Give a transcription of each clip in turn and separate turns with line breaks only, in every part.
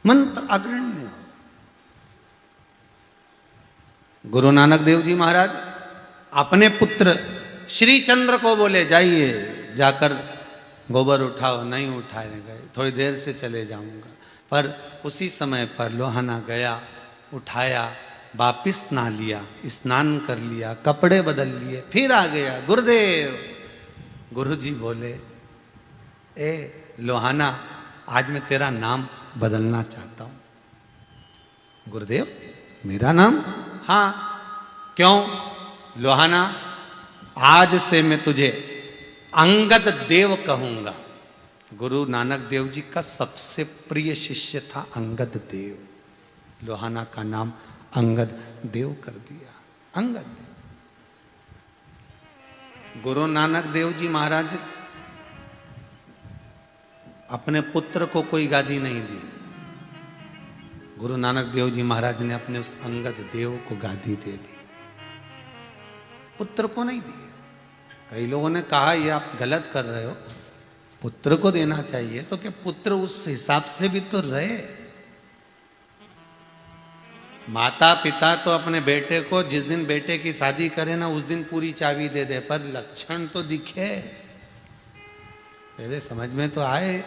मंत्र अग्रण्य। गुरु नानक देव जी महाराज अपने पुत्र श्री चंद्र को बोले जाइए जाकर गोबर उठाओ, नहीं उठाने गए, थोड़ी देर से चले जाऊंगा। पर उसी समय पर लोहाना गया, उठाया, वापिस नहा लिया, स्नान कर लिया, कपड़े बदल लिए, फिर आ गया। गुरुदेव, गुरुजी बोले ए लोहाना, आज मैं तेरा नाम बदलना चाहता हूं। गुरुदेव, मेरा नाम? हाँ। क्यों? लोहाना, आज से मैं तुझे अंगद देव कहूंगा। गुरु नानक देव जी का सबसे प्रिय शिष्य था अंगद देव। लोहाना का नाम अंगद देव कर दिया, अंगद देव। गुरु नानक देव जी महाराज अपने पुत्र को कोई गादी नहीं दी। गुरु नानक देव जी महाराज ने अपने उस अंगद देव को गादी दे दी, पुत्र को नहीं दी। कई लोगों ने कहा ये आप गलत कर रहे हो, पुत्र को देना चाहिए। तो क्या पुत्र उस हिसाब से भी तो रहे। माता पिता तो अपने बेटे को जिस दिन बेटे की शादी करे ना उस दिन पूरी चाबी दे दे, पर लक्षण तो दिखे, पहले समझ में तो आए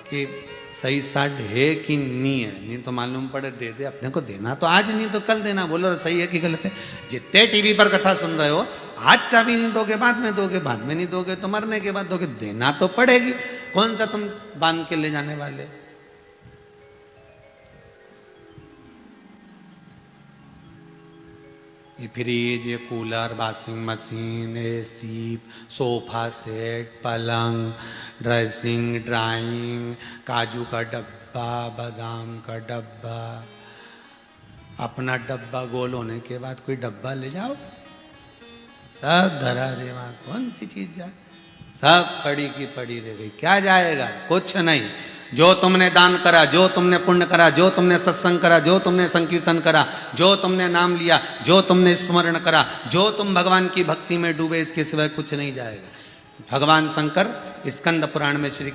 कि सही साठ है कि नहीं है। नहीं तो मालूम पड़े दे दे, अपने को देना तो आज नहीं तो कल देना। बोलो सही है कि गलत है? जितने टीवी पर कथा सुन रहे हो, आज चाबी नहीं दोगे, बाद में दोगे, बाद में नहीं दोगे तो मरने के बाद दोगे, देना तो पड़ेगी। कौन सा तुम बांध के ले जाने वाले? ये फ्रिज, ये cooler, washing machine, AC, sofa set, पलंग, ड्रेसिंग, ड्राइंग, काजू का डब्बा, बादाम का डब्बा। अपना डब्बा गोल होने के बाद कोई डब्बा ले जाओ, सब धरा रे वहां, कौन सी चीज जाए? सब पड़ी की पड़ी रह गई। क्या जाएगा? कुछ नहीं। जो तुमने दान करा, जो तुमने पुण्य करा, जो तुमने सत्संग करा, जो तुमने संकीर्तन करा, जो तुमने नाम लिया, जो तुमने स्मरण करा, जो तुम भगवान की भक्ति में डूबे, इसके सिवाय कुछ नहीं जाएगा। भगवान शंकर स्कंद पुराण में श्री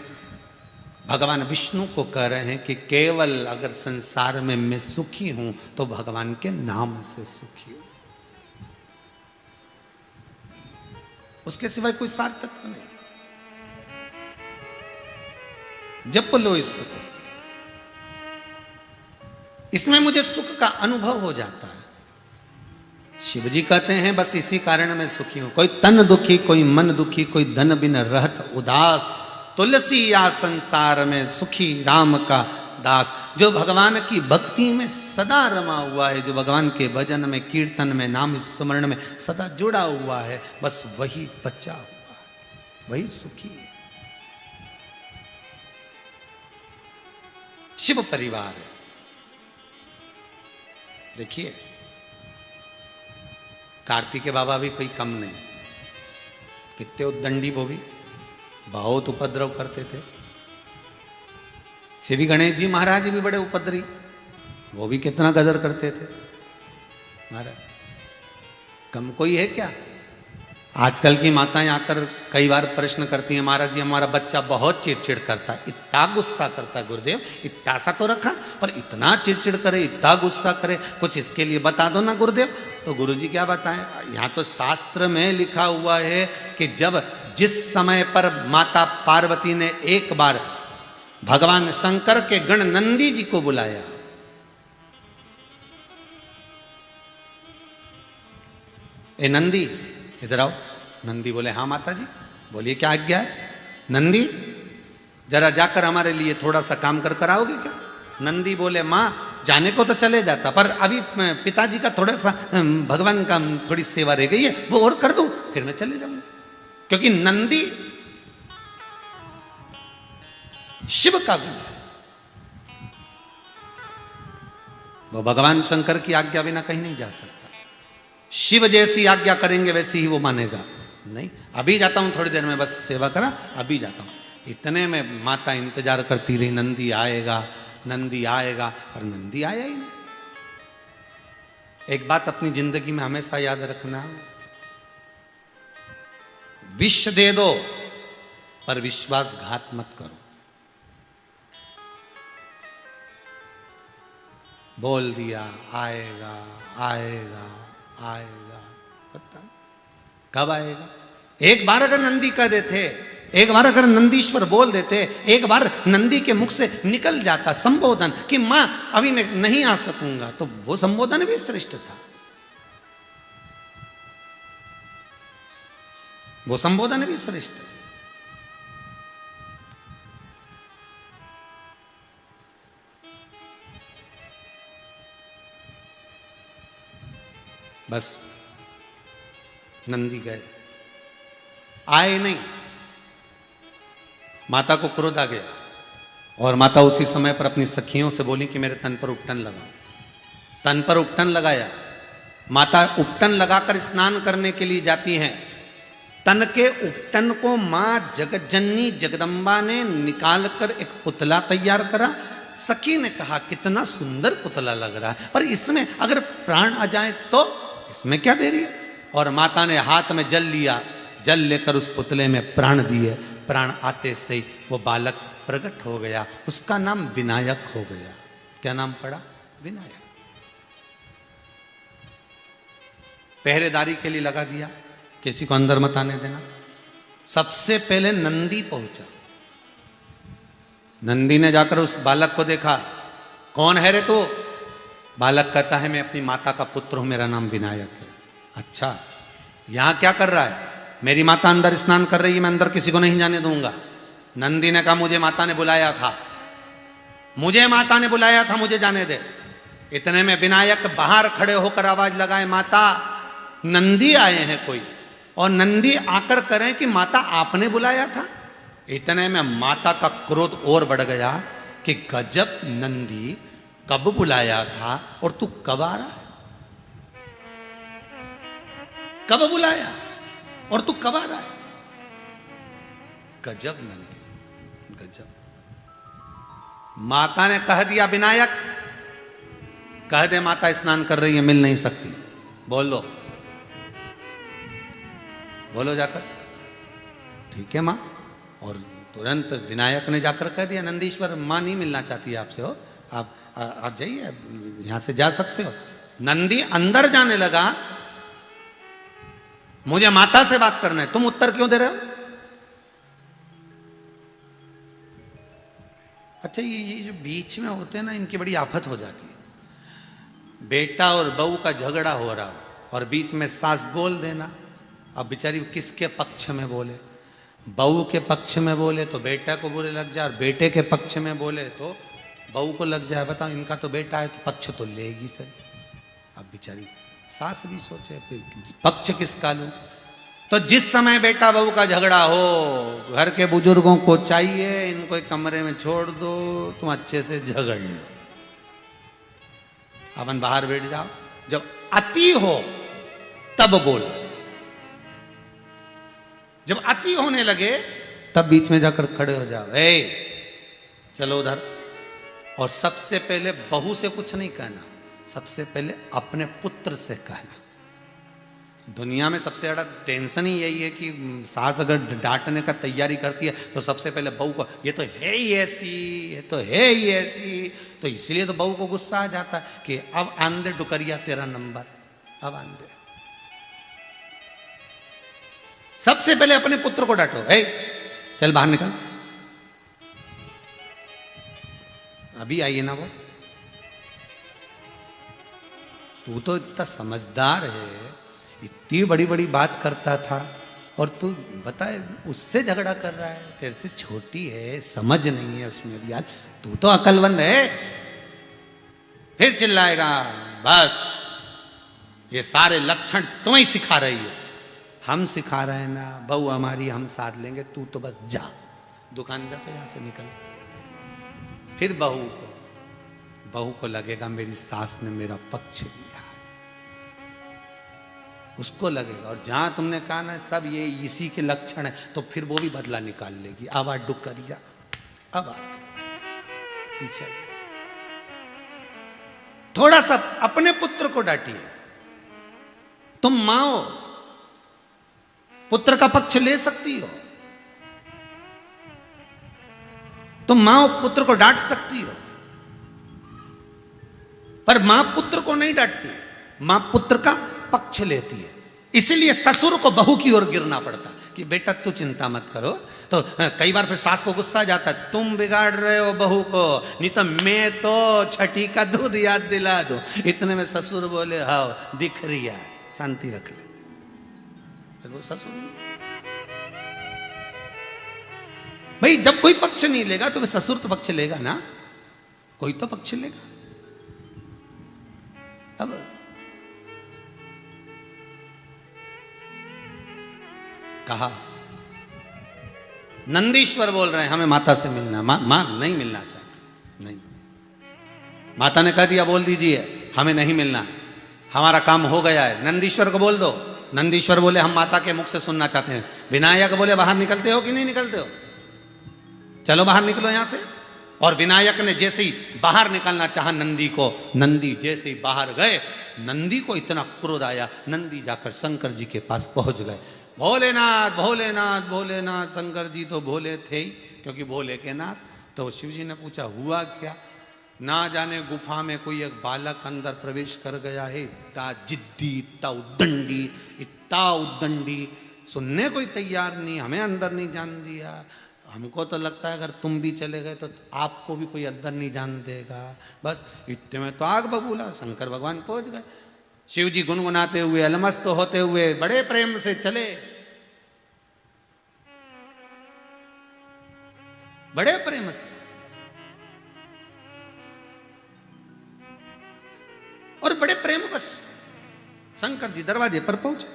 भगवान विष्णु को कह रहे हैं कि केवल अगर संसार में मैं सुखी हूं तो भगवान के नाम से सुखी हूं, उसके सिवाय कोई सार तत्व नहीं। जप लो इस सुख, इसमें मुझे सुख का अनुभव हो जाता है। शिव जी कहते हैं बस इसी कारण मैं सुखी हूं। कोई तन दुखी, कोई मन दुखी, कोई धन बिन रहत उदास, तुलसी या संसार में सुखी राम का दास। जो भगवान की भक्ति में सदा रमा हुआ है, जो भगवान के भजन में, कीर्तन में, नाम स्मरण में सदा जुड़ा हुआ है, बस वही बचा हुआ है, वही सुखी है। शिव परिवार है। देखिए कार्तिके बाबा भी कोई कम नहीं, कितने उद्दंडी, वो भी बहुत उपद्रव करते थे। श्री गणेश जी महाराज भी बड़े उपद्रवी, वो भी कितना गदर करते थे। महाराज कम कोई है क्या? आजकल की माताएं आकर कई बार प्रश्न करती हैं, महाराज जी हमारा बच्चा बहुत चिड़चिड़ करता है, इतना गुस्सा करता है। गुरुदेव इतना सा तो रखा, पर इतना चिड़चिड़ करे, इतना गुस्सा करे, कुछ इसके लिए बता दो ना गुरुदेव। तो गुरुजी क्या बताएं? यहाँ तो शास्त्र में लिखा हुआ है कि जब जिस समय पर माता पार्वती ने एक बार भगवान शंकर के गण नंदी जी को बुलाया, ए नंदी इधर आओ। नंदी बोले हाँ माता जी। बोलिए क्या आज्ञा है? नंदी जरा जाकर हमारे लिए थोड़ा सा काम कर कर आओगे क्या? नंदी बोले माँ जाने को तो चले जाता, पर अभी पिताजी का थोड़ा सा भगवान का थोड़ी सेवा रह गई है, वो और कर दूं फिर मैं चले जाऊंगा। क्योंकि नंदी शिव का गुण है, वो भगवान शंकर की आज्ञा बिना कहीं नहीं जा सकता। शिव जैसी आज्ञा करेंगे वैसी ही वो मानेगा। नहीं अभी जाता हूं, थोड़ी देर में बस सेवा करा, अभी जाता हूं। इतने में माता इंतजार करती रही, नंदी आएगा, नंदी आएगा, पर नंदी आया ही नहीं। एक बात अपनी जिंदगी में हमेशा याद रखना, विष दे दो पर विश्वासघात मत करो। बोल दिया आएगा आएगा आएगा, पता नहीं कब आएगा। एक बार अगर नंदी कह देते, एक बार अगर नंदीश्वर बोल देते, एक बार नंदी के मुख से निकल जाता संबोधन कि मां अभी मैं नहीं आ सकूंगा, तो वो संबोधन भी श्रेष्ठ था, वो संबोधन भी श्रेष्ठ है। बस नंदी गए, आए नहीं, माता को क्रोध आ गया और माता उसी समय पर अपनी सखियों से बोली कि मेरे तन पर उपटन लगाओ। तन पर उपटन लगाया। माता उपटन लगाकर स्नान करने के लिए जाती हैं। तन के उपटन को मां जगज्जननी जगदम्बा ने निकालकर एक पुतला तैयार करा। सखी ने कहा कितना सुंदर पुतला लग रहा है, पर इसमें अगर प्राण आ जाए तो इसमें क्या देरी है। और माता ने हाथ में जल लिया, जल लेकर उस पुतले में प्राण दिए। प्राण आते से ही वो बालक प्रकट हो गया, उसका नाम विनायक हो गया। क्या नाम पड़ा? विनायक। पहरेदारी के लिए लगा दिया, किसी को अंदर मत आने देना। सबसे पहले नंदी पहुंचा। नंदी ने जाकर उस बालक को देखा, कौन है रे तू? बालक कहता है मैं अपनी माता का पुत्र हूं, मेरा नाम विनायक है। अच्छा, यहां क्या कर रहा है? मेरी माता अंदर स्नान कर रही है, मैं अंदर किसी को नहीं जाने दूंगा। नंदी ने कहा मुझे माता ने बुलाया था, मुझे माता ने बुलाया था, मुझे जाने दे। इतने में विनायक बाहर खड़े होकर आवाज लगाए, माता नंदी आए हैं कोई। और नंदी आकर करें कि माता आपने बुलाया था। इतने में माता का क्रोध और बढ़ गया कि गजब नंदी, कब बुलाया था और तू कब आ रहा है? कब बुलाया और तू कब आ रहा है? गजब नंदी, गजब। माता ने कह दिया विनायक, कह दे माता स्नान कर रही है, मिल नहीं सकती। बोल दो, बोलो जाकर। ठीक है मां। और तुरंत विनायक ने जाकर कह दिया नंदीश्वर मां नहीं मिलना चाहती आपसे, हो आप जाइए, यहां से जा सकते हो। नंदी अंदर जाने लगा, मुझे माता से बात करना है, तुम उत्तर क्यों दे रहे हो? अच्छा, ये जो बीच में होते हैं ना, इनकी बड़ी आफत हो जाती है। बेटा और बहू का झगड़ा हो रहा हो और बीच में सास बोल देना। अब बेचारी किसके पक्ष में बोले? बहू के पक्ष में बोले तो बेटा को बुरे लग जाए, और बेटे के पक्ष में बोले तो बहू को लग जाए। बताओ, इनका तो बेटा है तो पक्ष तो लेगी सर। अब बेचारी सास भी सोचे पक्ष किसका लूं। तो जिस समय बेटा बहू का झगड़ा हो, घर के बुजुर्गों को चाहिए इनको एक कमरे में छोड़ दो, तुम अच्छे से झगड़ लो, अपन बाहर बैठ जाओ। जब अति हो तब बोल, जब अति होने लगे तब बीच में जाकर खड़े हो जाओ, ए चलो उधर। और सबसे पहले बहू से कुछ नहीं कहना, सबसे पहले अपने पुत्र से कहना। दुनिया में सबसे ज्यादा टेंशन ही यही है कि सास अगर डांटने का तैयारी करती है तो सबसे पहले बहू को, ये तो है ही ऐसी, ये तो है ही ऐसी। तो इसलिए तो बहू को गुस्सा आ जाता है कि अब आंदे डुकरिया तेरा नंबर, अब आंदे। सबसे पहले अपने पुत्र को डांटो, ए चल बाहर निकल, अभी आइए ना वो। तू तो इतना समझदार है, इतनी बड़ी बड़ी बात करता था, और तू बताए उससे झगड़ा कर रहा है। तेरे से छोटी है, समझ नहीं है उसमें भी। यार तू तो अकलमंद है। फिर चिल्लाएगा, बस ये सारे लक्षण तुम ही सिखा रही है। हम सिखा रहे हैं ना, बहू हमारी हम साथ लेंगे, तू तो बस जा, दुकान जा, तो यहां से निकल। फिर बहू को लगेगा मेरी सास ने मेरा पक्ष लिया, उसको लगेगा। और जहां तुमने कहा ना सब ये इसी के लक्षण है, तो फिर वो भी बदला निकाल लेगी। अब आ डुकरिया, अब आ पीछे। थोड़ा सा अपने पुत्र को डांटिए। तुम मां हो, पुत्र का पक्ष ले सकती हो, तुम मां हो, पुत्र को डांट सकती हो। पर मां पुत्र को नहीं डांटती, मां पुत्र का पक्ष लेती है। इसीलिए ससुर को बहू की ओर गिरना पड़ता कि बेटा तू चिंता मत करो। तो कई बार फिर सास को गुस्सा आ जाता है, तुम बिगाड़ रहे हो बहू को, नहीं तो मैं तो छठी का दूध याद दिला दूं। इतने में ससुर बोले हाँ दिख रही है, शांति रख ले। फिर वो ससुर भाई जब कोई पक्ष नहीं लेगा तो ससुर तो पक्ष लेगा ना, कोई तो पक्ष लेगा। अब कहा नंदीश्वर बोल रहे हैं हमें माता से मिलना, मां नहीं मिलना चाहती, नहीं। माता ने कह दिया बोल दीजिए हमें नहीं मिलना है, हमारा काम हो गया है, नंदीश्वर को बोल दो। नंदीश्वर बोले हम माता के मुख से सुनना चाहते हैं। विनायक बोले बाहर निकलते हो कि नहीं निकलते हो, चलो बाहर निकलो यहां से। और विनायक ने जैसे ही बाहर निकलना चाहा नंदी को, नंदी जैसे ही बाहर गए, नंदी को इतना क्रोध आया, नंदी जाकर शंकर जी के पास पहुंच गए। भोलेनाथ भोलेनाथ भोलेनाथ, शंकर जी तो भोले थे ही क्योंकि भोले के नाथ। तो शिव जी ने पूछा हुआ क्या? ना जाने गुफा में कोई एक बालक अंदर प्रवेश कर गया है, इतना जिद्दी, इतना उद्दंडी, सुनने कोई तैयार नहीं, हमें अंदर नहीं जान दिया। हमको तो लगता है अगर तुम भी चले गए तो आपको भी कोई अंदर नहीं जान देगा। बस इतने में तो आग बबूला, शंकर भगवान पहुंच गए। शिव जी गुनगुनाते हुए अलमस्त होते हुए बड़े प्रेम से चले, बड़े प्रेम से, और बड़े प्रेमवश शंकर जी दरवाजे पर पहुंचे।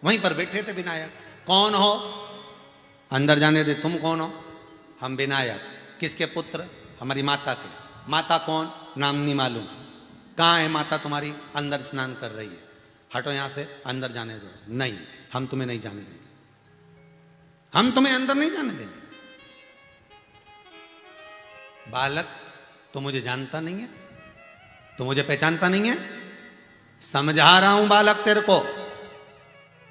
वहीं पर बैठे थे विनायक। कौन हो? अंदर जाने दे। तुम कौन हो? हम विनायक। किसके पुत्र? हमारी माता के। माता कौन? नाम नहीं मालूम। कहाँ है माता तुम्हारी? अंदर स्नान कर रही है। हटो यहां से, अंदर जाने दो। नहीं, हम तुम्हें नहीं जाने देंगे, हम तुम्हें अंदर नहीं जाने देंगे। बालक तो मुझे जानता नहीं है, तो मुझे पहचानता नहीं है, समझा रहा हूं बालक तेरे को,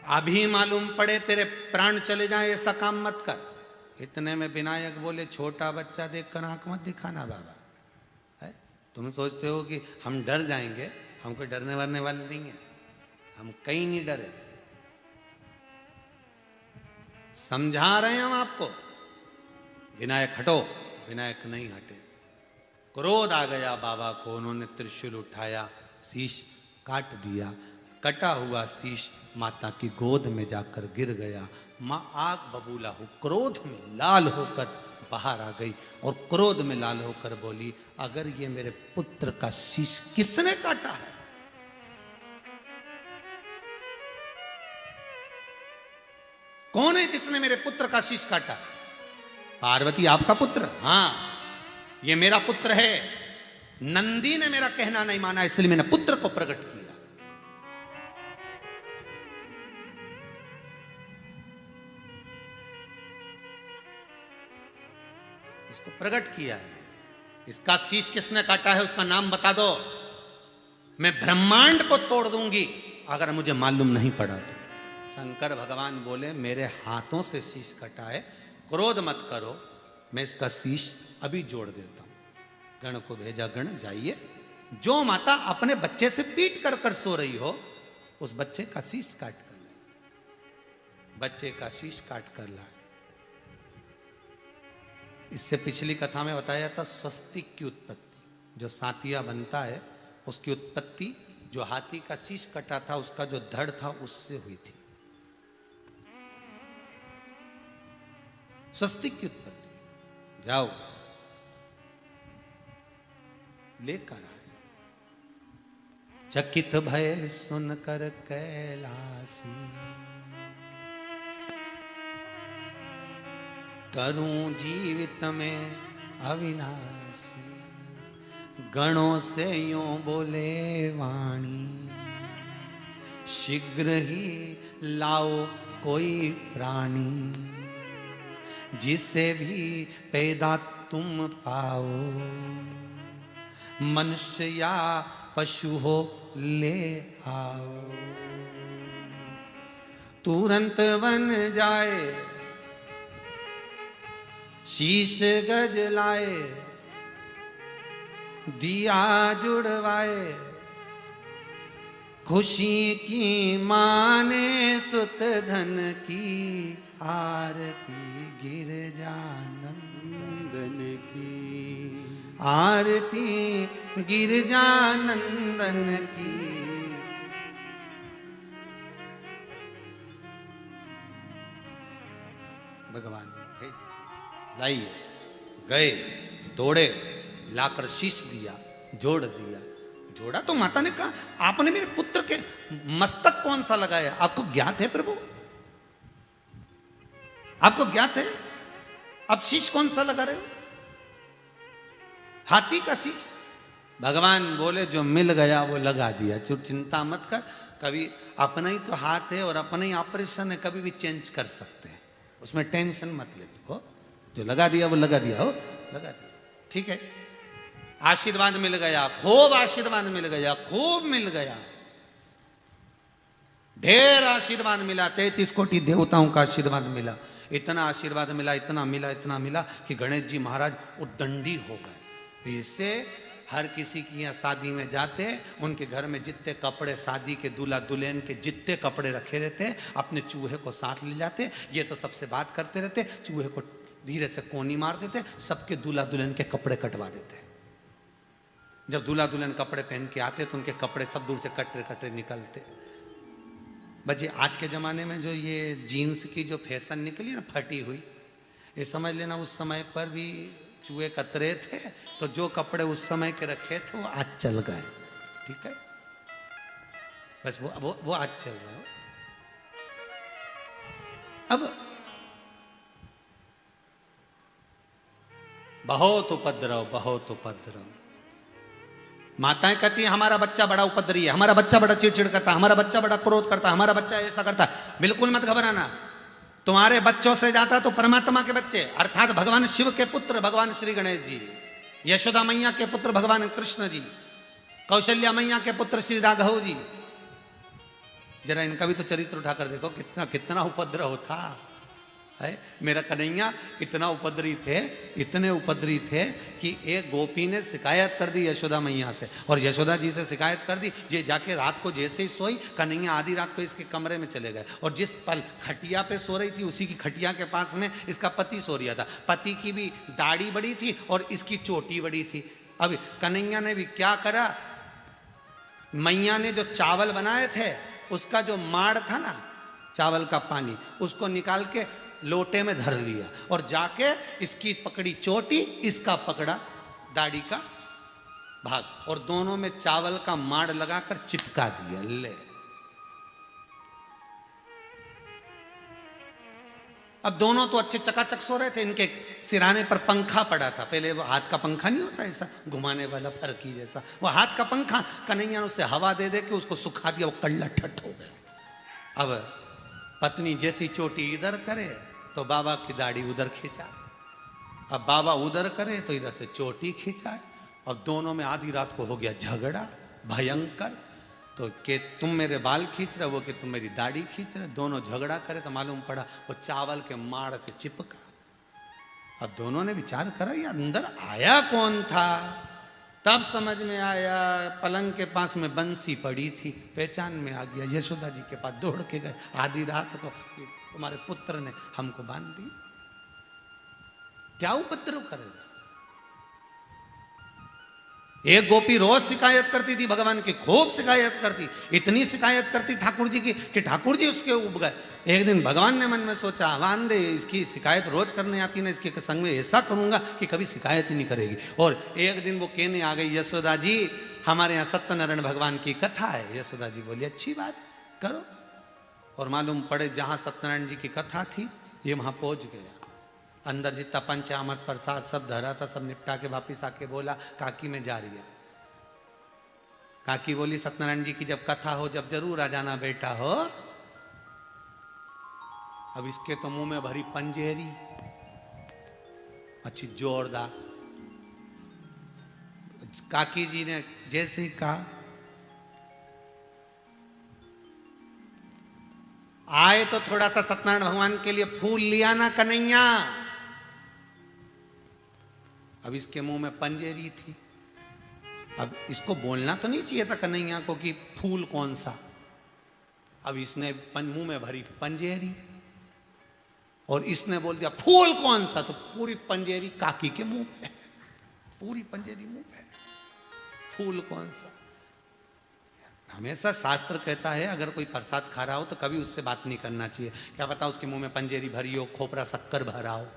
अभी मालूम पड़े तेरे प्राण चले जाए ऐसा काम मत कर। इतने में विनायक बोले छोटा बच्चा देखकर आंख मत दिखाना बाबा, है? तुम सोचते हो कि हम डर जाएंगे, हम कोई डरने वरने वाले नहीं है, हम कहीं नहीं डरे, समझा रहे हैं हम आपको। विनायक हटो। विनायक नहीं हटे। क्रोध आ गया बाबा को, उन्होंने त्रिशूल उठाया, शीश काट दिया। कटा हुआ शीश माता की गोद में जाकर गिर गया। मां आग बबूला हो क्रोध में लाल होकर बाहर आ गई और क्रोध में लाल होकर बोली, अगर ये मेरे पुत्र का शीश किसने काटा है? कौन है जिसने मेरे पुत्र का शीश काटा? पार्वती आपका पुत्र? हाँ, ये मेरा पुत्र है। नंदी ने मेरा कहना नहीं माना, इसलिए मैंने पुत्र को प्रकट किया। इसको प्रकट किया है। इसका शीश किसने काटा है उसका नाम बता दो, मैं ब्रह्मांड को तोड़ दूंगी अगर मुझे मालूम नहीं पड़ा तो। शंकर भगवान बोले मेरे हाथों से शीश कटा है, क्रोध मत करो, मैं इसका शीश अभी जोड़ देता हूं। गण को भेजा, गण जाइए, जो माता अपने बच्चे से पीट कर कर सो रही हो उस बच्चे का शीश काट कर लाए। बच्चे का शीश काट कर लाए। इससे पिछली कथा में बताया था स्वस्तिक की उत्पत्ति, जो सातिया बनता है उसकी उत्पत्ति जो हाथी का शीश कटा था उसका जो धड़ था उससे हुई थी। स्वस्तिक की उत्पत्ति। जाओ लेकर आए। चकित भय सुनकर कैलासी, करूं जीवित में अविनाशी। गणों से यूं बोले वाणी, शीघ्र ही लाओ कोई प्राणी, जिसे भी पैदा तुम पाओ, मनुष्य या पशु हो ले आओ। तुरंत बन जाए शीश गज लाए, दिया जुड़वाए, खुशी की माने सुत धन की आरती गिरजानंदन की, आरती गिरजानंदन की। भगवान लाइए, गए, दौड़े, लाकर शीश दिया, जोड़ दिया। जोड़ा तो माता ने कहा आपने मेरे पुत्र के मस्तक कौन सा लगाया, आपको ज्ञात है प्रभु, आपको ज्ञात है? अब शीश कौन सा लगा रहे हो? हाथी का शीश। भगवान बोले जो मिल गया वो लगा दिया, चिंता मत कर, कभी अपना ही तो हाथ है और अपना ही ऑपरेशन है, कभी भी चेंज कर सकते हैं, उसमें टेंशन मत ले तू। हो जो लगा दिया वो लगा दिया, हो लगा दिया, ठीक है। आशीर्वाद मिल गया, खूब आशीर्वाद मिल गया, खूब मिल गया, ढेर आशीर्वाद मिला, 33 कोटि देवताओं का आशीर्वाद मिला। इतना आशीर्वाद मिला, इतना मिला, इतना मिला कि गणेश जी महाराज उद्दंडी हो गए। इससे हर किसी की यहाँ शादी में जाते, उनके घर में जितने कपड़े शादी के दूल्हा दुल्हन के जितने कपड़े रखे रहते, अपने चूहे को साथ ले जाते। ये तो सबसे बात करते रहते, चूहे को धीरे से कोनी मार देते, सबके दूल्हा दुल्हन के कपड़े कटवा देते। जब दूल्हा दुल्हन कपड़े पहन के आते तो उनके कपड़े सब दूर से कटरे कटरे निकलते। बच्चे आज के ज़माने में जो ये जीन्स की जो फैशन निकली ना फटी हुई, ये समझ लेना उस समय पर भी चूहे कतरे थे, तो जो कपड़े उस समय के रखे थे वो आज चल गए, ठीक है, बस वो आज चल रहा है। अब बहुत उपद्रव, बहुत उपद्रव। माताएं कहती है हमारा बच्चा बड़ा उपद्रवी है, हमारा बच्चा बड़ा चिड़चिड़ करता है, हमारा बच्चा बड़ा क्रोध करता है, हमारा बच्चा ऐसा करता है। बिल्कुल मत घबराना, तुम्हारे बच्चों से जाता तो परमात्मा के बच्चे अर्थात भगवान शिव के पुत्र भगवान श्री गणेश जी, यशोदा मैया के पुत्र भगवान कृष्ण जी, कौशल्या मैया के पुत्र श्री राघव जी। जरा इनका भी तो चरित्र उठाकर देखो, कितना कितना उपद्रव था है। मेरा कन्हैया इतना उपद्रवी थे, इतने उपद्रवी थे कि एक गोपी ने शिकायत कर दी यशोदा मैया से, और यशोदा जी से शिकायत कर दी। ये जाके रात को जैसे ही सोई, कन्हैया आधी रात को इसके कमरे में चले गए, और जिस पल खटिया पे सो रही थी उसी की खटिया के पास में इसका पति सो रहा था। पति की भी दाढ़ी बड़ी थी और इसकी चोटी बड़ी थी। अब कन्हैया ने भी क्या करा, मैया ने जो चावल बनाए थे उसका जो माड़ था ना, चावल का पानी, उसको निकाल के लोटे में धर लिया, और जाके इसकी पकड़ी चोटी, इसका पकड़ा दाढ़ी का भाग, और दोनों में चावल का माड़ लगाकर चिपका दिया। ले अब दोनों तो अच्छे चकाचक सो रहे थे, इनके सिराने पर पंखा पड़ा था। पहले वो हाथ का पंखा नहीं होता ऐसा घुमाने वाला फरकी जैसा, वो हाथ का पंखा, कन्हैया ने उससे हवा दे दे के उसको सुखा दिया, वो कल्ला ठट हो गया। अब पत्नी जैसी चोटी इधर करे तो बाबा की दाढ़ी उधर खींचा, अब बाबा उधर करे तो इधर से चोटी खींचाए। अब दोनों में आधी रात को हो गया झगड़ा भयंकर, तो कि तुम मेरे बाल खींच रहे, वो कि तुम मेरी दाढ़ी खींच रहे। दोनों झगड़ा करे तो मालूम पड़ा वो चावल के माड़ से चिपका। अब दोनों ने विचार करा ये अंदर आया कौन था, तब समझ में आया पलंग के पास में बंसी पड़ी थी, पहचान में आ गया। यशोदा जी के पास दौड़ के गए, आधी रात को तुम्हारे पुत्र ने हमको बांध दी, क्या उपद्रव करेगा। एक गोपी रोज शिकायत करती थी भगवान की, खूब शिकायत करती, इतनी शिकायत करती ठाकुर जी की कि ठाकुर जी उसके उब गए। एक दिन भगवान ने मन में सोचा, आवान दे, इसकी शिकायत रोज करने आती ना, इसके संग में ऐसा करूंगा कि कभी शिकायत ही नहीं करेगी। और एक दिन वो कहने आ गई, यशोदा जी हमारे यहाँ सत्यनारायण भगवान की कथा है। यशोदा जी बोली अच्छी बात करो, और मालूम पड़े जहाँ सत्यनारायण जी की कथा थी ये वहाँ पहुँच गया। अंदर जितना पंचामृत प्रसाद सब धरा था सब निपटा के वापिस आके बोला काकी में जा रही है। काकी बोली सत्यनारायण जी की जब कथा हो जब जरूर आ जाना बेटा हो। अब इसके तो मुंह में भरी पंजेरी अच्छी जोरदार। काकी जी ने जैसे ही कहा आए तो थोड़ा सा सत्यनारायण भगवान के लिए फूल लिया ना कन्हैया। अब इसके मुंह में पंजेरी थी। अब इसको बोलना तो नहीं चाहिए था कन्हैया को कि फूल कौन सा। अब इसने मुंह में भरी पंजेरी और इसने बोल दिया फूल कौन सा, तो पूरी पंजेरी काकी के मुंह पे, पूरी पंजेरी मुंह पे, फूल कौन सा। हमेशा शास्त्र कहता है अगर कोई प्रसाद खा रहा हो तो कभी उससे बात नहीं करना चाहिए। क्या पता उसके मुंह में पंजेरी भरी हो, खोपरा शक्कर भरा हो,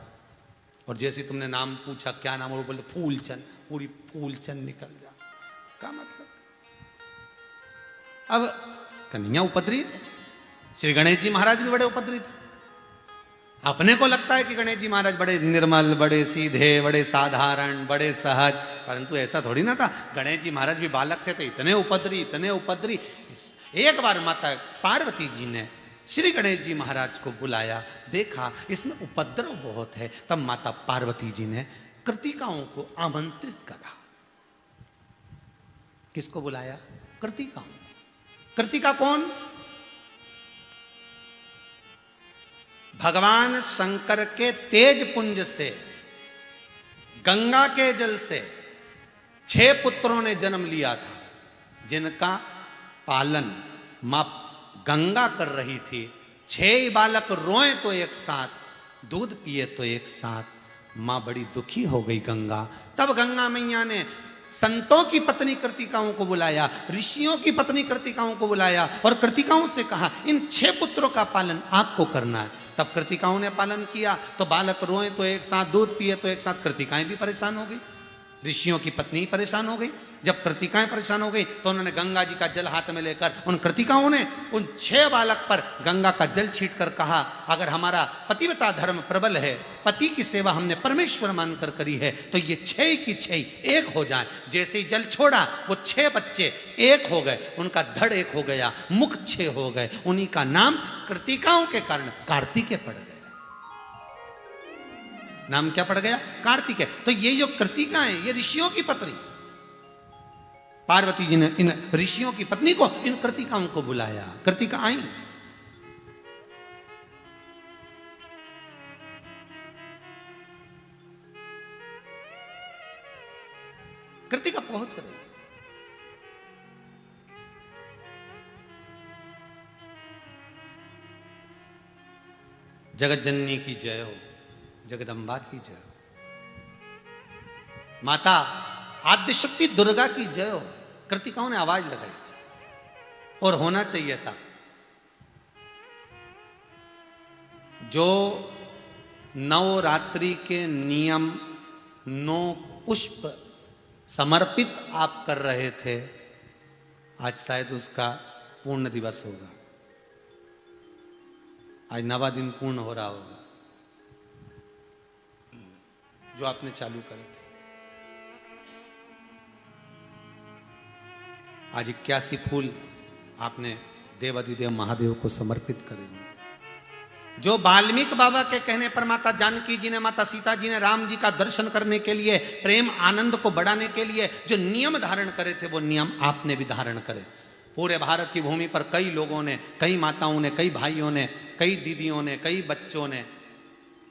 और जैसे तुमने नाम पूछा क्या नाम, और बोलते फूलचंद, पूरी फूलचंद निकल जा, क्या मतलब। अब कन्हैया उपद्री थे, श्री गणेश जी महाराज भी बड़े उपद्री थे। अपने को लगता है कि गणेश जी महाराज बड़े निर्मल, बड़े सीधे, बड़े साधारण, बड़े सहज, परंतु ऐसा थोड़ी ना था। गणेश जी महाराज भी बालक थे तो इतने उपद्री, इतने उपद्री। एक बार माता पार्वती जी ने श्री गणेश जी महाराज को बुलाया, देखा इसमें उपद्रव बहुत है, तब माता पार्वती जी ने कृतिकाओं को आमंत्रित करा। किसको बुलाया? कृतिकाओं। कृतिका कौन? भगवान शंकर के तेज पुंज से, गंगा के जल से 6 पुत्रों ने जन्म लिया था, जिनका पालन मां गंगा कर रही थी। 6 बालक रोए तो एक साथ, दूध पिए तो एक साथ। मां बड़ी दुखी हो गई गंगा। तब गंगा मैया ने संतों की पत्नी कृतिकाओं को बुलाया, ऋषियों की पत्नी कृतिकाओं को बुलाया और कृतिकाओं से कहा इन 6 पुत्रों का पालन आपको करना है। तब कृतिकाओं ने पालन किया तो बालक रोए तो एक साथ, दूध पिए तो एक साथ। कृतिकाएं भी परेशान हो गई, ऋषियों की पत्नी परेशान हो गई। जब कृतिकाएं परेशान हो गई तो उन्होंने गंगा जी का जल हाथ में लेकर उन कृतिकाओं ने उन 6 बालक पर गंगा का जल छीट कर कहा अगर हमारा पतिव्रता धर्म प्रबल है, पति की सेवा हमने परमेश्वर मानकर करी है, तो ये 6 की 6 एक हो जाए। जैसे ही जल छोड़ा वो 6 बच्चे एक हो गए, उनका धड़ एक हो गया, मुख 6 हो गए। उन्हीं का नाम कृतिकाओं के कारण कार्तिकेय पड़ गया। नाम क्या पड़ गया? कार्तिकेय। तो ये जो कृतिकाएं, ये ऋषियों की पत्नी, पार्वती जी ने इन ऋषियों की पत्नी को, इन कृतिकाओं को बुलाया। कृतिका आई, कृतिका पहुंच रही। जगत जननी की जय हो, जगदम्बा की जय हो, माता आद्य शक्ति दुर्गा की जय हो। कृतिकाओं ने आवाज लगाई और होना चाहिए ऐसा। जो नवरात्रि के नियम 9 पुष्प समर्पित आप कर रहे थे, आज शायद उसका पूर्ण दिवस होगा। आज 9वां दिन पूर्ण हो रहा होगा जो आपने चालू करे थे। आज 81 फूल आपने देवाधिदेव महादेव को समर्पित करे होंगे। जो वाल्मीकि बाबा के कहने पर माता जानकी जी ने, माता सीता जी ने राम जी का दर्शन करने के लिए, प्रेम आनंद को बढ़ाने के लिए जो नियम धारण करे थे, वो नियम आपने भी धारण करे। पूरे भारत की भूमि पर कई लोगों ने, कई माताओं ने, कई भाइयों ने, कई दीदियों ने, कई बच्चों ने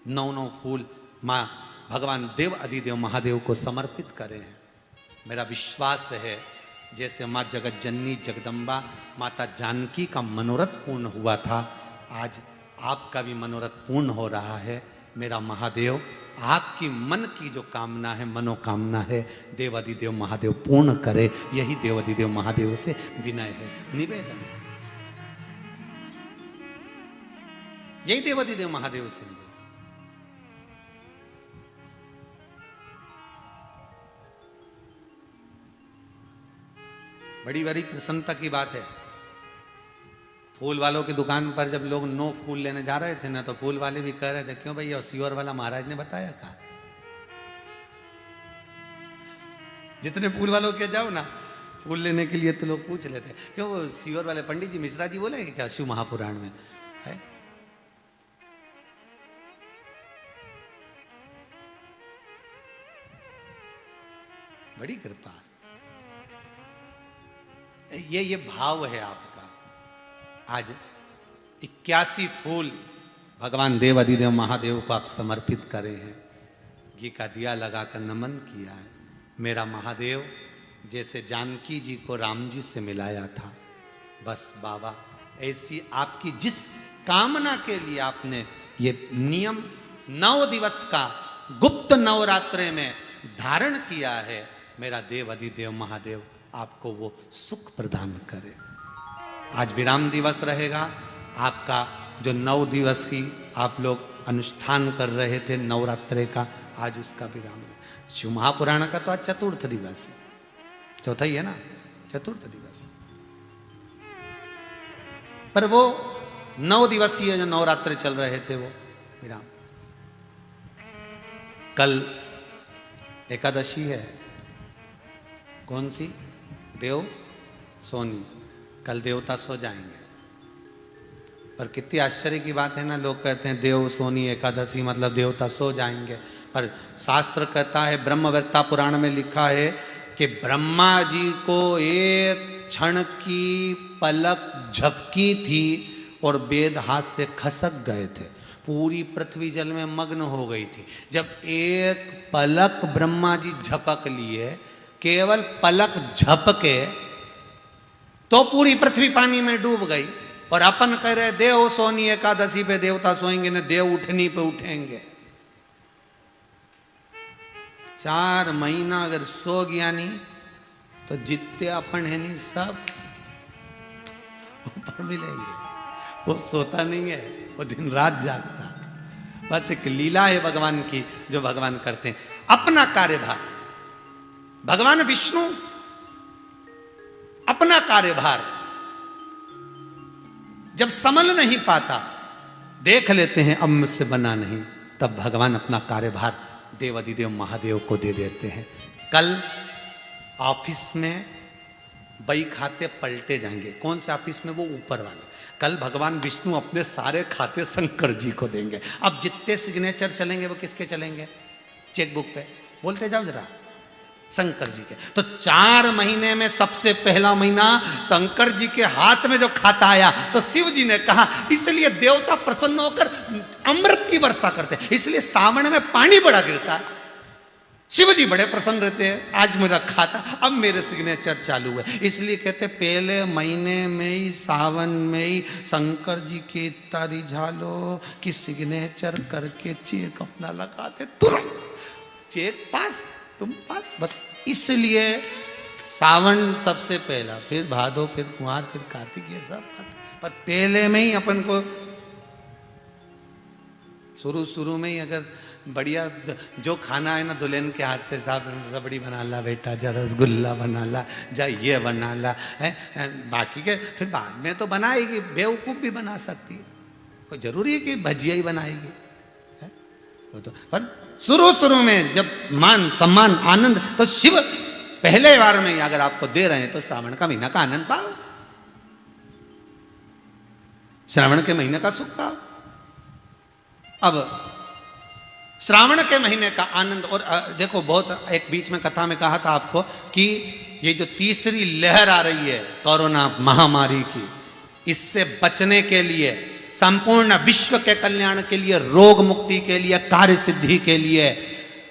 9 फूल माँ भगवान देव अधिदेव महादेव को समर्पित करे हैं। मेरा विश्वास है जैसे माँ जगत जननी जगदम्बा माता जानकी का मनोरथ पूर्ण हुआ था, आज आपका भी मनोरथ पूर्ण हो रहा है। मेरा महादेव आपकी मन की जो कामना है, मनोकामना है, देवाधिदेव महादेव पूर्ण करे। यही देवाधिदेव महादेव से विनय है, निवेदन। यही देवाधिदेव महादेव से निवेदन। बड़ी बड़ी प्रसन्नता की बात है। फूल वालों की दुकान पर जब लोग 9 फूल लेने जा रहे थे ना, तो फूल वाले भी कह रहे थे क्यों भैया सियोर वाला महाराज ने बताया कहा। जितने फूल वालों के जाओ ना फूल लेने के लिए तो लोग पूछ लेते क्यों वो सियोर वाले पंडित जी मिश्रा जी बोले क्या शिव महापुराण में है। बड़ी कृपा, ये भाव है आपका। आज 81 फूल भगवान देव अधिदेव महादेव को आप समर्पित करे हैं, घी का दिया लगाकर नमन किया है। मेरा महादेव जैसे जानकी जी को राम जी से मिलाया था। बस बाबा ऐसी आपकी जिस कामना के लिए आपने ये नियम 9 दिवस का गुप्त नवरात्रे में धारण किया है, मेरा देव अधिदेव महादेव आपको वो सुख प्रदान करे। आज विराम दिवस रहेगा आपका, जो 9 दिवस ही आप लोग अनुष्ठान कर रहे थे नवरात्रे का, आज उसका विराम है। शिव महापुराण का तो आज चतुर्थ दिवस है, चौथा ही है ना, चतुर्थ दिवस। पर वो 9 दिवसीय जो नवरात्रे चल रहे थे वो विराम। कल एकादशी है, कौन सी? देव सोनी। कल देवता सो जाएंगे। पर कितनी आश्चर्य की बात है ना, लोग कहते हैं देव सोनी एकादशी मतलब देवता सो जाएंगे, पर शास्त्र कहता है, ब्रह्मवेत्ता पुराण में लिखा है कि ब्रह्मा जी को एक क्षण की पलक झपकी थी और वेद हाथ से खसक गए थे, पूरी पृथ्वी जल में मग्न हो गई थी। जब एक पलक ब्रह्मा जी झपक लिए, केवल पलक झपके, तो पूरी पृथ्वी पानी में डूब गई। और अपन कह रहे देव सोनी एकादशी पे देवता सोएंगे न, देव उठनी पे उठेंगे। 4 महीना अगर सो गया नहीं तो जितने अपन है नहीं सब ऊपर मिलेंगे। वो सोता नहीं है, वो दिन रात जागता। बस एक लीला है भगवान की जो भगवान करते हैं। अपना कार्यभार, भगवान विष्णु अपना कार्यभार जब संभल नहीं पाता, देख लेते हैं अब मुझसे बना नहीं, तब भगवान अपना कार्यभार देव अधिदेव महादेव को दे देते हैं। कल ऑफिस में बही खाते पलटे जाएंगे। कौन से ऑफिस में? वो ऊपर वाले। कल भगवान विष्णु अपने सारे खाते शंकर जी को देंगे। अब जितने सिग्नेचर चलेंगे वो किसके चलेंगे? चेकबुक पे बोलते जाओ जरा, शंकर जी के। तो 4 महीने में सबसे पहला महीना शंकर जी के हाथ में जो खाता आया, तो शिव जी ने कहा इसलिए देवता प्रसन्न होकर अमृत की वर्षा करते हैं, इसलिए सावन में पानी बड़ा गिरता है, शिव जी बड़े प्रसन्न रहते हैं। आज मेरा खाता, अब मेरे सिग्नेचर चालू है। इसलिए कहते पहले महीने में ही, सावन में ही शंकर जी की इतना रिझालो कि सिग्नेचर करके चेक अपना लगाते, तुरंत चेक पास, तुम पास। बस इसलिए सावन सबसे पहला, फिर भादो, फिर कुंवार, फिर कार्तिक, ये सब बात। पर पहले में ही अपन को शुरू में ही अगर बढ़िया जो खाना है ना, दुल्हन के हाथ से, साहब रबड़ी बना ला बेटा, जा रसगुल्ला बना ला, जा ये बना ला है, बाकी के फिर बाद में तो बनाएगी, बेवकूफ़ भी बना सकती है, कोई जरूरी है कि भजिया ही बनाएगी है? वो तो पर शुरू में जब मान सम्मान आनंद, तो शिव पहले बार में ही अगर आपको दे रहे हैं तो श्रावण का महीना का आनंद पाओ, श्रावण के महीने का सुख पाओ। अब श्रावण के महीने का आनंद, और देखो बहुत एक बीच में कथा में कहा था आपको कि ये जो तीसरी लहर आ रही है कोरोना महामारी की, इससे बचने के लिए, संपूर्ण विश्व के कल्याण के लिए, रोग मुक्ति के लिए, कार्य सिद्धि के लिए,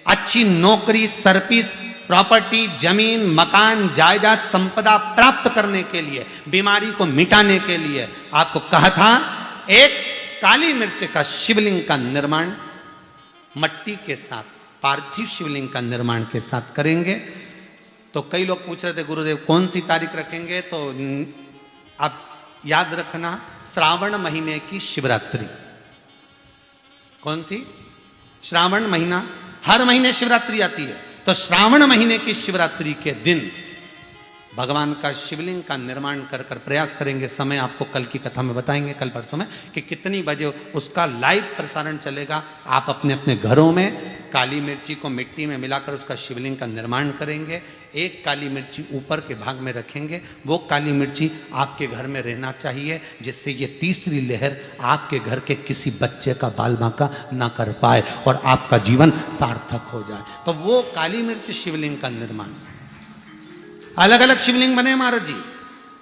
अच्छी नौकरी, सर्विस, प्रॉपर्टी, जमीन, मकान, जायदाद, संपदा प्राप्त करने के लिए, बीमारी को मिटाने के लिए आपको कहा था एक काली मिर्च का शिवलिंग का निर्माण मट्टी के साथ, पार्थिव शिवलिंग का निर्माण के साथ करेंगे। तो कई लोग पूछ रहे थे गुरुदेव कौन सी तारीख रखेंगे, तो आप याद रखना श्रावण महीने की शिवरात्रि। कौन सी? श्रावण महीना, हर महीने शिवरात्रि आती है, तो श्रावण महीने की शिवरात्रि के दिन भगवान का शिवलिंग का निर्माण कर प्रयास करेंगे। समय आपको कल की कथा में बताएंगे, कल परसों में, कि कितनी बजे उसका लाइव प्रसारण चलेगा। आप अपने अपने घरों में काली मिर्ची को मिट्टी में मिलाकर उसका शिवलिंग का निर्माण करेंगे। एक काली मिर्ची ऊपर के भाग में रखेंगे, वो काली मिर्ची आपके घर में रहना चाहिए, जिससे ये तीसरी लहर आपके घर के किसी बच्चे का बाल बांका ना कर पाए और आपका जीवन सार्थक हो जाए। तो वो काली मिर्च शिवलिंग का निर्माण, अलग अलग शिवलिंग बने महाराज जी।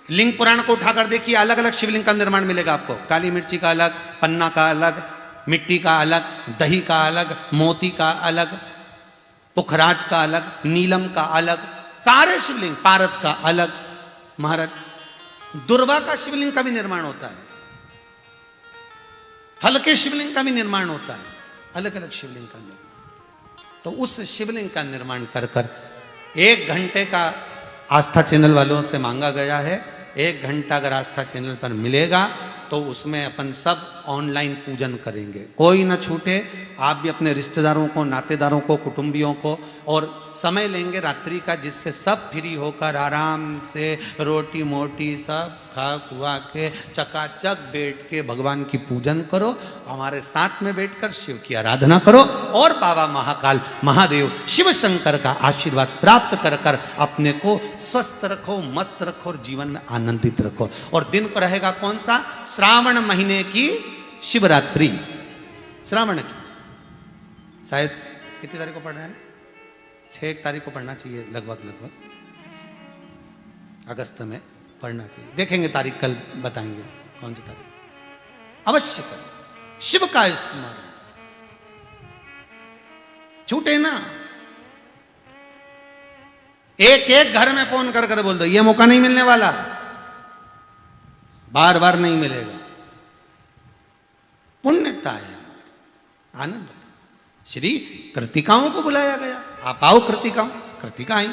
लिंग पुराण को उठाकर देखिए, अलग अलग शिवलिंग का निर्माण मिलेगा आपको। काली मिर्ची का अलग, पन्ना का अलग, मिट्टी का अलग, दही का अलग, मोती का अलग, पुखराज का अलग, नीलम का अलग, सारे शिवलिंग, पारद का अलग, महाराज दुर्वा का शिवलिंग का भी निर्माण होता है, फल के शिवलिंग का भी निर्माण होता है, अलग अलग शिवलिंग का निर्माण। तो उस शिवलिंग का निर्माण कर कर 1 घंटे का आस्था चैनल वालों से मांगा गया है। 1 घंटा अगर आस्था चैनल पर मिलेगा तो उसमें अपन सब ऑनलाइन पूजन करेंगे, कोई ना छूटे। आप भी अपने रिश्तेदारों को, नातेदारों को, कुटुंबियों को, और समय लेंगे रात्रि का, जिससे सब फ्री होकर आराम से रोटी मोटी सब खा खुआ के चकाचक बैठ के भगवान की पूजन करो, हमारे साथ में बैठकर शिव की आराधना करो, और बाबा महाकाल महादेव शिव शंकर का आशीर्वाद प्राप्त कर कर अपने को स्वस्थ रखो, मस्त रखो और जीवन में आनंदित रखो। और दिन को रहेगा कौन सा? श्रावण महीने की शिवरात्रि, श्रावण की, शायद कितनी तारीख को पढ़ना है? 6 तारीख को पढ़ना चाहिए, लगभग अगस्त में पढ़ना चाहिए। देखेंगे तारीख, कल बताएंगे कौन सी तारीख। अवश्य करें शिव का स्मरण, छूटे ना। एक घर में फोन कर कर बोल दो, ये मौका नहीं मिलने वाला, बार बार नहीं मिलेगा। पुण्यता है, आनंद। श्री कृतिकाओं को बुलाया गया, आप आओ कृतिकाओं। कृतिका आई,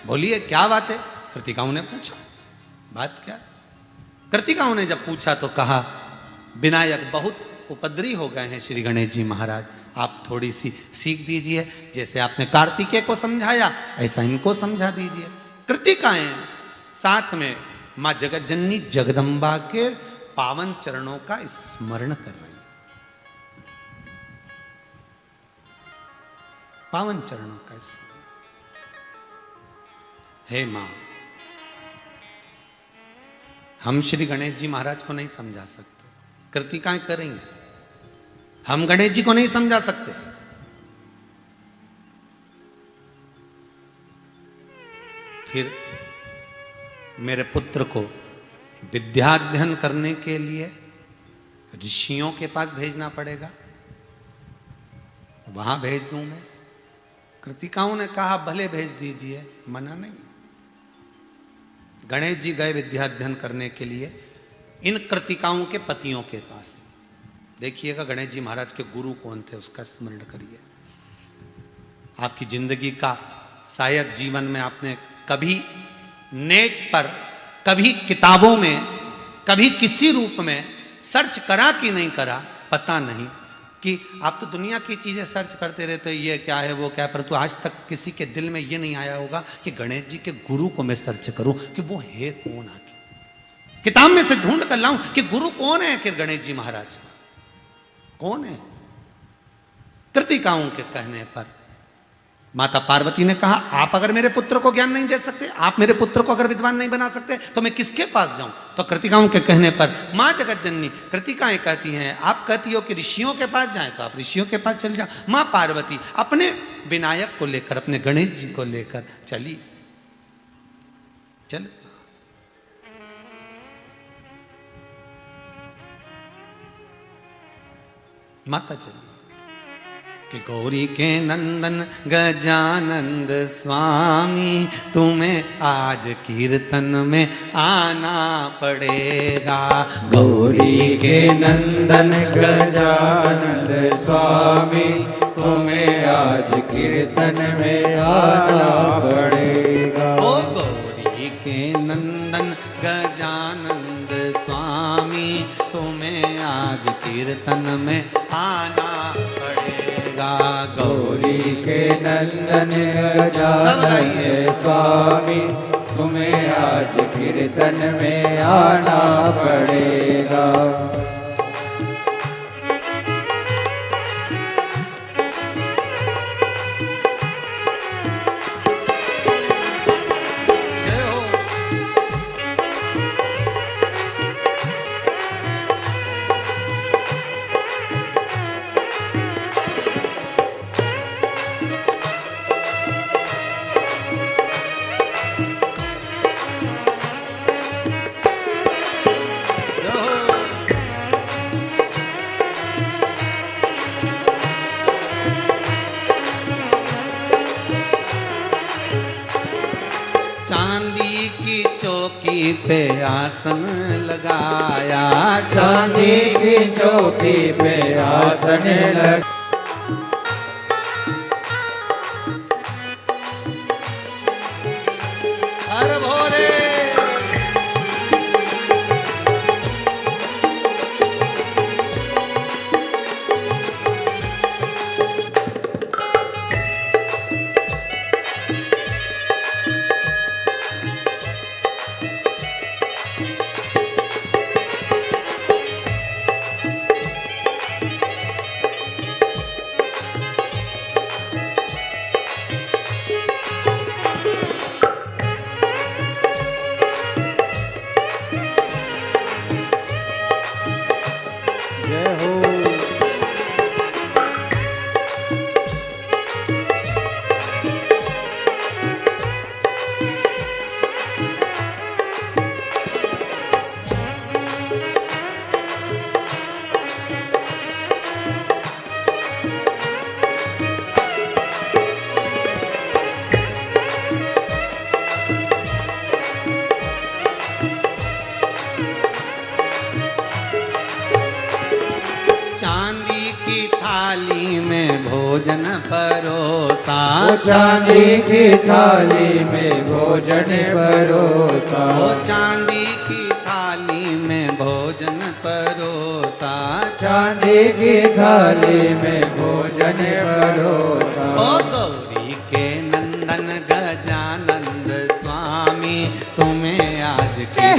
बोलिए क्या बात है? कृतिकाओं ने पूछा, बात क्या? कृतिकाओं ने जब पूछा तो कहा, विनायक बहुत उपद्री हो गए हैं श्री गणेश जी महाराज, आप थोड़ी सी सीख दीजिए, जैसे आपने कार्तिकेय को समझाया ऐसा इनको समझा दीजिए। कृतिकाएं साथ में मां जगत जननी जगदम्बा के पावन चरणों का स्मरण कर रही, पावन चरणों का स्मरण। हे मां, हम श्री गणेश जी महाराज को नहीं समझा सकते, कृतिकाएं करेंगे, हम गणेश जी को नहीं समझा सकते। फिर मेरे पुत्र को विद्याध्ययन करने के लिए ऋषियों के पास भेजना पड़ेगा, वहां भेज दूं मैं। कृतिकाओं ने कहा भले भेज दीजिए, मना नहीं। गणेश जी गए विद्याध्ययन करने के लिए इन कृतिकाओं के पतियों के पास। देखिएगा गणेश जी महाराज के गुरु कौन थे, उसका स्मरण करिए। आपकी जिंदगी का शायद जीवन में आपने कभी नेट पर, कभी किताबों में, कभी किसी रूप में सर्च करा कि नहीं करा, पता नहीं। कि आप तो दुनिया की चीजें सर्च करते रहते हो, ये क्या है वो क्या है, परंतु आज तक किसी के दिल में ये नहीं आया होगा कि गणेश जी के गुरु को मैं सर्च करूं कि वो है कौन, आके किताब में से ढूंढ कर लाऊं कि गुरु कौन है आखिर गणेश जी महाराज का, कौन है। कृतिकाओं के कहने पर माता पार्वती ने कहा, आप अगर मेरे पुत्र को ज्ञान नहीं दे सकते, आप मेरे पुत्र को अगर विद्वान नहीं बना सकते, तो मैं किसके पास जाऊं। तो कृतिकाओं के कहने पर मां जगत जननी, कृतिकाएं कहती हैं, आप कहती हो कि ऋषियों के पास जाएं, तो आप ऋषियों के पास चल जाओ। मां पार्वती अपने विनायक को लेकर, अपने गणेश जी को लेकर चली, चल माता चली कि गौरी के नंदन गजानंद स्वामी, तुम्हें आज कीर्तन में आना पड़ेगा।
गौरी के नंदन गजानंद स्वामी, तुम्हें आज कीर्तन में आना पड़ेगा।
ओ गौरी के नंदन गजानंद स्वामी, तुम्हें आज कीर्तन में आना पड़ेगा।
गौरी के नंदन गजानंद स्वामी, तुम्हें आज कीर्तन में आना पड़ेगा।
चौकी पे आसन लगाया,
चांदी की चौकी पे आसन लग
हर भोले।
जय हो।
चांदी की थाली में भोजन परोसा,
चांदी की थाली में भोजन परोसा,
ओ चांदी की थाली में भोजन परोसा,
चांदी की थाली में भोजन परोसा।
ओ गौरी के नंदन गजानंद स्वामी, तुम्हें आज कीर्तन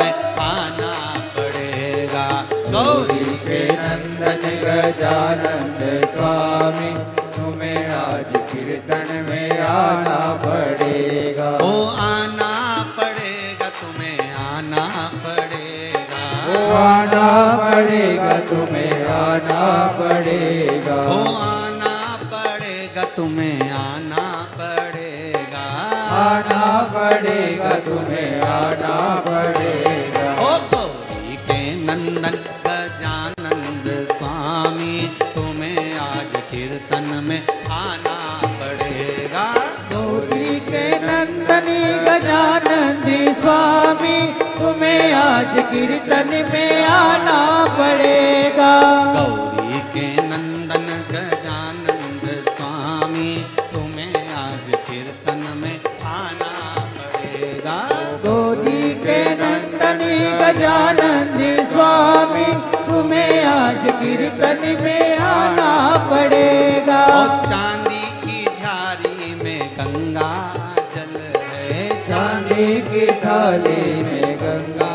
में आना पड़ेगा।
गौरी के नंदन गजानंद स्वामी, तुम्हें आज कीर्तन में आना पड़ेगा।
ओ आना पड़ेगा, तुम्हें आना पड़ेगा।
ओ आना पड़ेगा, तुम्हें आना पड़ेगा।
ओ आना पड़ेगा, तुम्हें आना पड़ेगा।
आना पड़ेगा, तुम्हें आना पड़ेगा।
ओ गौरी के नंदन गजानंद स्वामी, तुम्हें आज कीर्तन में आना पड़ेगा।
गौरी के नंदनी गजानंदी स्वामी, तुम्हें आज कीर्तन में आना पड़ेगा।
गौरी के नंदन गजानंद स्वामी, तुम्हें आज कीर्तन में आना पड़ेगा।
गौरी के नंदनी गजानंदी स्वामी, तुम्हें आज कीर्तन में आना पड़ेगा।
और चांदी की झारी में गंगा जल है,
चांदी की थाली में गंगा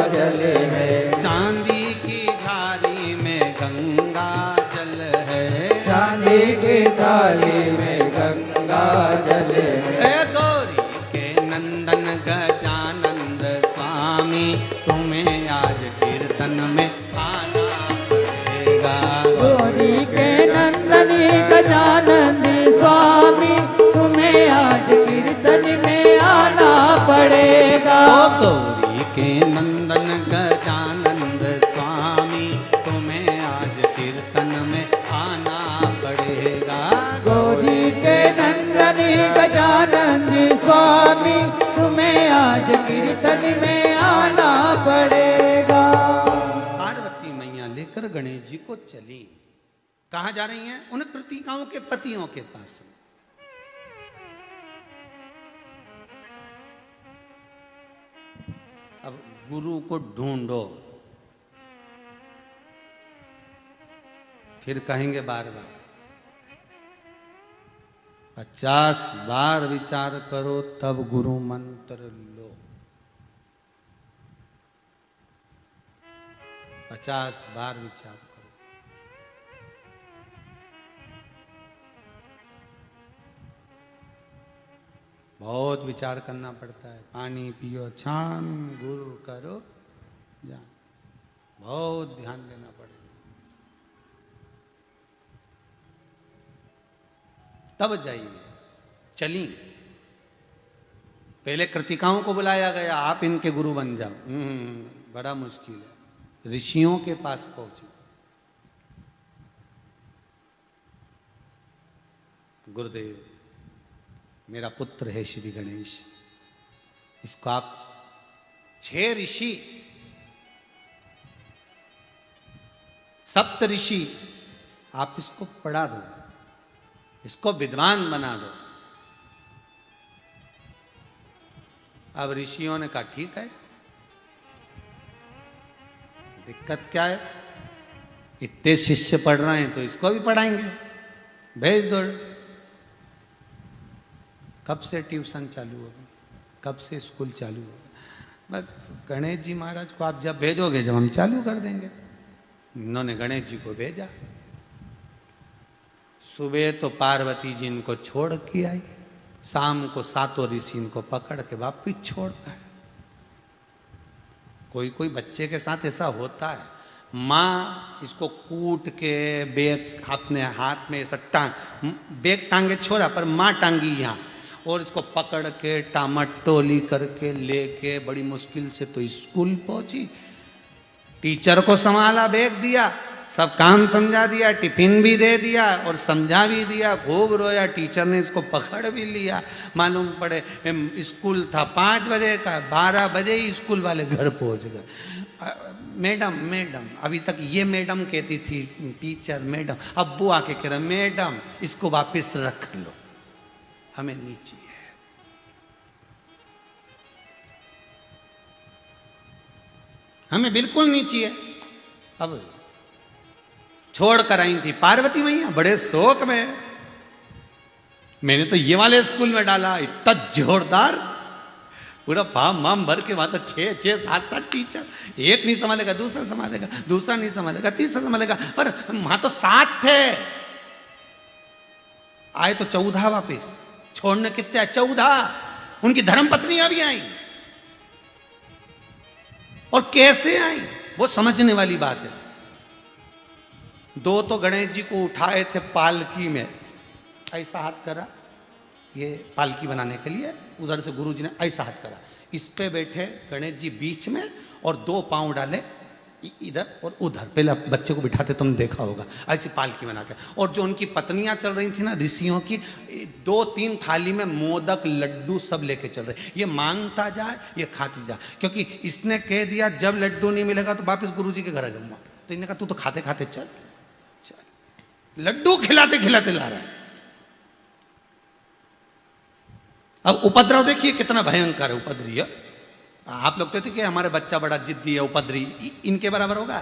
जल है।
चांदी की झारी में गंगा जल है।
चांदी की थाली में गंगा जल है।
ए गौरी के नंदन गजानंद स्वामी, तुम्हें आज कीर्तन में आना पड़ेगा।
गौरी के नंदनी गजानंदी स्वामी, तुम्हें आज कीर्तन में आना पड़ेगा।
ओ गौरी के नंदन गजानंद स्वामी, तुम्हें आज कीर्तन में आना पड़ेगा।
गौरी के नंदनी गजानंदी स्वामी, तुम्हें आज कीर्तन में आना पड़ेगा।
पार्वती मैया लेकर गणेश जी को चली। कहाँ जा रही हैं? उन कृतिकाओं के पतियों के पास। अब गुरु को ढूंढो, फिर कहेंगे बार बार। 50 बार विचार करो तब गुरु मंत्र लो। 50 बार विचार करो। बहुत विचार करना पड़ता है। पानी पियो छान, गुरु करो जान, बहुत ध्यान देना पड़ेगा, तब जाइए। चली, पहले कृतिकाओं को बुलाया गया, आप इनके गुरु बन जाओ। बड़ा मुश्किल है। ऋषियों के पास पहुंचे। गुरुदेव, मेरा पुत्र है श्री गणेश, इसको आप 6 ऋषि, 7 ऋषि, आप इसको पढ़ा दो, इसको विद्वान बना दो। अब ऋषियों ने कहा ठीक है, दिक्कत क्या है, इतने शिष्य पढ़ रहे हैं तो इसको भी पढ़ाएंगे, भेज दो। कब से ट्यूशन चालू होगा, कब से स्कूल चालू होगा? बस गणेश जी महाराज को आप जब भेजोगे, जब हम चालू कर देंगे। इन्होंने गणेश जी को भेजा। सुबह तो पार्वती जी इनको छोड़ के आई, शाम को 7 ऋषि इनको पकड़ के वापिस छोड़ गए। कोई कोई बच्चे के साथ ऐसा होता है, माँ इसको कूट के बेग अपने हाथ में ऐसा बेग टांगे छोड़ा, पर माँ टांगी यहाँ, और इसको पकड़ के टामटोली करके लेके बड़ी मुश्किल से तो स्कूल पहुंची। टीचर को संभाला, बैग दिया, सब काम समझा दिया, टिफिन भी दे दिया और समझा भी दिया। खूब रोया, टीचर ने इसको पकड़ भी लिया। मालूम पड़े स्कूल था 5 बजे का, 12 बजे ही स्कूल वाले घर पहुंच गए। मैडम मैडम, अभी तक ये मैडम कहती थी, टीचर मैडम, अब वो आके कह रहा मैडम इसको वापस रख लो, हमें नहीं चाहिए। हमें बिल्कुल नहीं चाहिए। अब छोड़ कर आई थी पार्वती मैया बड़े शौक में, मैंने तो ये वाले स्कूल में डाला, इतना जोरदार, पूरा फार्म वाम भर के, वहां तो 6 7 7 टीचर, एक नहीं संभालेगा दूसरा संभालेगा, दूसरा नहीं संभालेगा तीसरा संभालेगा, पर वहां तो 7 थे। आए तो 14 वापिस, छोड़ने कितने आए? 14। उनकी धर्म पत्नियां भी आई, और कैसे आई वो समझने वाली बात है। 2 तो गणेश जी को उठाए थे पालकी में, ऐसा हाथ करा ये पालकी बनाने के लिए, उधर से गुरु जी ने ऐसा हाथ करा, इस पे बैठे गणेश जी बीच में, और 2 पांव डाले इधर और उधर। पहले बच्चे को बिठाते, तुमने देखा होगा, ऐसी पालकी बना के। और जो उनकी पत्नियां चल रही थी ना ऋषियों की, 2-3 थाली में मोदक लड्डू सब लेके चल रहे। ये मांगता जाए, ये खाती जाए, क्योंकि इसने कह दिया जब लड्डू नहीं मिलेगा तो वापस गुरु जी के घर आ जाऊंगा। तो इन्होंने कहा तू तो खाते खाते चल, लड्डू खिलाते खिलाते ला रहा है। अब उपद्रव देखिए कितना भयंकर है उपद्रवी। आप लोग कहते कि हमारे बच्चा बड़ा जिद्दी है, उपद्रवी, इनके बराबर होगा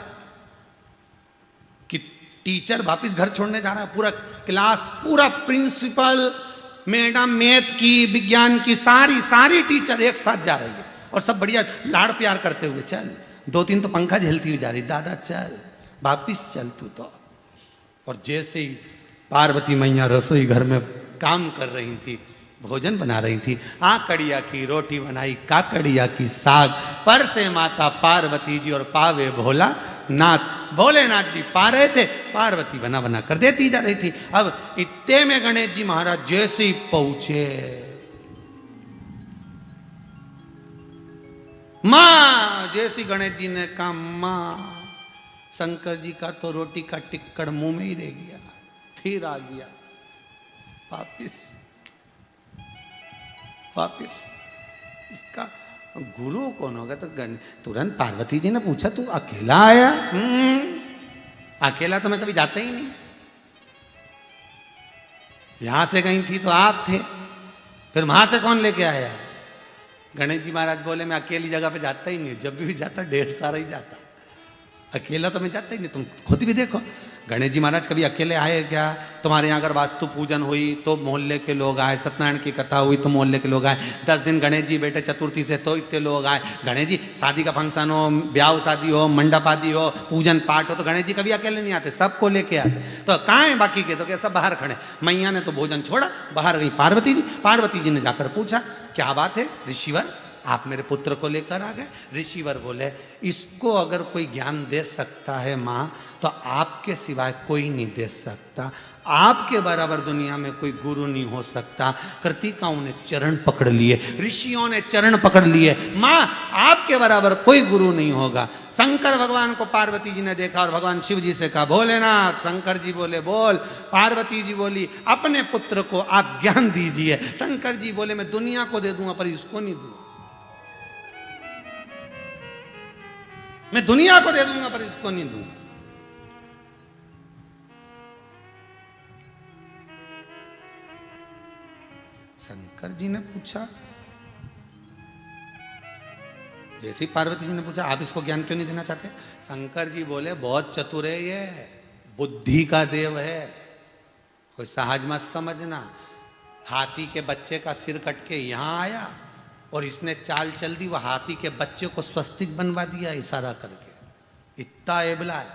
कि टीचर वापिस घर छोड़ने जा रहा है, पूरा क्लास, पूरा प्रिंसिपल, मैडम, मैथ की, विज्ञान की, सारी टीचर एक साथ जा रही है, और सब बढ़िया लाड़ प्यार करते हुए, चल 2-3 तो पंखा झेलती हुई जा रही, दादा चल वापिस चल तू तो। और जैसे ही पार्वती मैया रसोई घर में काम कर रही थी, भोजन बना रही थी, आकड़िया की रोटी बनाई, काकड़िया की साग, पर से माता पार्वती जी और पावे भोला नाथ। भोलेनाथ जी पा रहे थे, पार्वती बना बना कर देती जा रही थी। अब इतने में गणेश जी महाराज जैसे ही पहुंचे, मां, जैसे गणेश जी ने कहा मां, शंकर जी का तो रोटी का टिक्कड़ मुंह में ही रह गया, फिर आ गया वापिस। इसका गुरु कौन होगा? तो तुरंत पार्वती जी ने पूछा तू अकेला आया? अकेला तो मैं कभी जाता ही नहीं, यहां से गई थी तो आप थे, फिर वहां से कौन लेके आया? गणेश जी महाराज बोले मैं अकेली जगह पे जाता ही नहीं, जब भी जाता 1.5 साल ही जाता, अकेला तो मैं जाता ही नहीं। तुम खुद भी देखो, गणेश जी महाराज कभी अकेले आए क्या? तुम्हारे यहाँ अगर वास्तु पूजन हुई तो मोहल्ले के लोग आए, सत्यनारायण की कथा हुई तो मोहल्ले के लोग आए, 10 दिन गणेश जी बैठे चतुर्थी से तो इतने लोग आए। गणेश जी शादी का फंक्शन हो, ब्याह शादी हो, मंडप आदि हो, पूजन पाठ हो, तो गणेश जी कभी अकेले नहीं आते, सबको लेके आते। तो कहाँ है बाकी के? तो क्या सब बाहर खड़े। मैया ने तो भोजन छोड़ा, बाहर गई पार्वती जी ने जाकर पूछा क्या बात है ऋषिवर, आप मेरे पुत्र को लेकर आ गए? ऋषिवर बोले इसको अगर कोई ज्ञान दे सकता है माँ, तो आपके सिवाय कोई नहीं दे सकता, आपके बराबर दुनिया में कोई गुरु नहीं हो सकता। कृतिकाओं ने चरण पकड़ लिए, ऋषियों ने चरण पकड़ लिए, माँ आपके बराबर कोई गुरु नहीं होगा। शंकर भगवान को पार्वती जी ने देखा और भगवान शिव जी से कहा भोलेनाथ। शंकर जी बोले बोल। पार्वती जी बोली अपने पुत्र को आप ज्ञान दीजिए। शंकर जी बोले मैं दुनिया को दे दूंगा पर इसको नहीं दूंगा। मैं दुनिया को दे दूंगा पर इसको नहीं दूंगा। शंकर जी ने पूछा, जैसे पार्वती जी ने पूछा आप इसको ज्ञान क्यों नहीं देना चाहते? शंकर जी बोले बहुत चतुर है ये, बुद्धि का देव है, कोई सहज मत समझना। हाथी के बच्चे का सिर कट के यहां आया और इसने चाल चल दी, वह हाथी के बच्चे को स्वस्तिक बनवा दिया इशारा करके। इतना एबला है,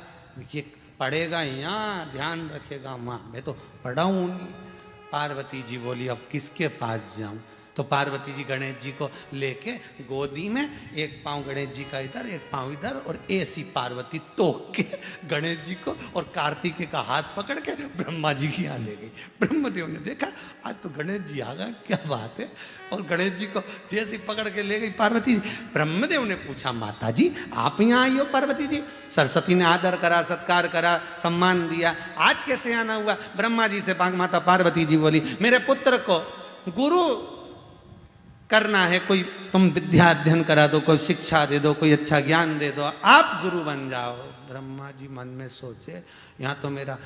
ये पढ़ेगा यहाँ ध्यान रखेगा माँ, मैं तो पढ़ा हूँ नहीं। पार्वती जी बोली अब किसके पास जाऊं? तो पार्वती जी गणेश जी को लेके गोदी में, एक पांव गणेश जी का इधर एक पांव इधर, और ऐसी पार्वती तोक के गणेश जी को और कार्तिकेय का हाथ पकड़ के ब्रह्मा जी की यहाँ ले गई। ब्रह्मदेव ने देखा आज तो गणेश जी आ गए, क्या बात है, और गणेश जी को जैसी पकड़ के ले गई पार्वती। ब्रह्मदेव ने पूछा माता जी आप यहाँ आई हो? पार्वती जी, सरस्वती ने आदर करा, सत्कार करा, सम्मान दिया, आज कैसे आना हुआ? ब्रह्मा जी से माता पार्वती जी बोली मेरे पुत्र को गुरु करना है, कोई तुम विद्या अध्ययन करा दो, कोई शिक्षा दे दो, कोई अच्छा ज्ञान दे दो, आप गुरु बन जाओ। ब्रह्मा जी मन में सोचे यहाँ तो मेरा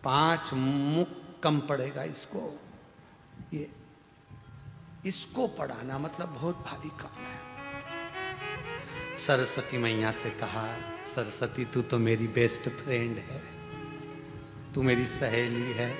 5 मुख कम पड़ेगा, इसको पढ़ाना मतलब बहुत भारी काम है। सरस्वती मैया से कहा सरस्वती तू तो मेरी बेस्ट फ्रेंड है, तू मेरी सहेली है।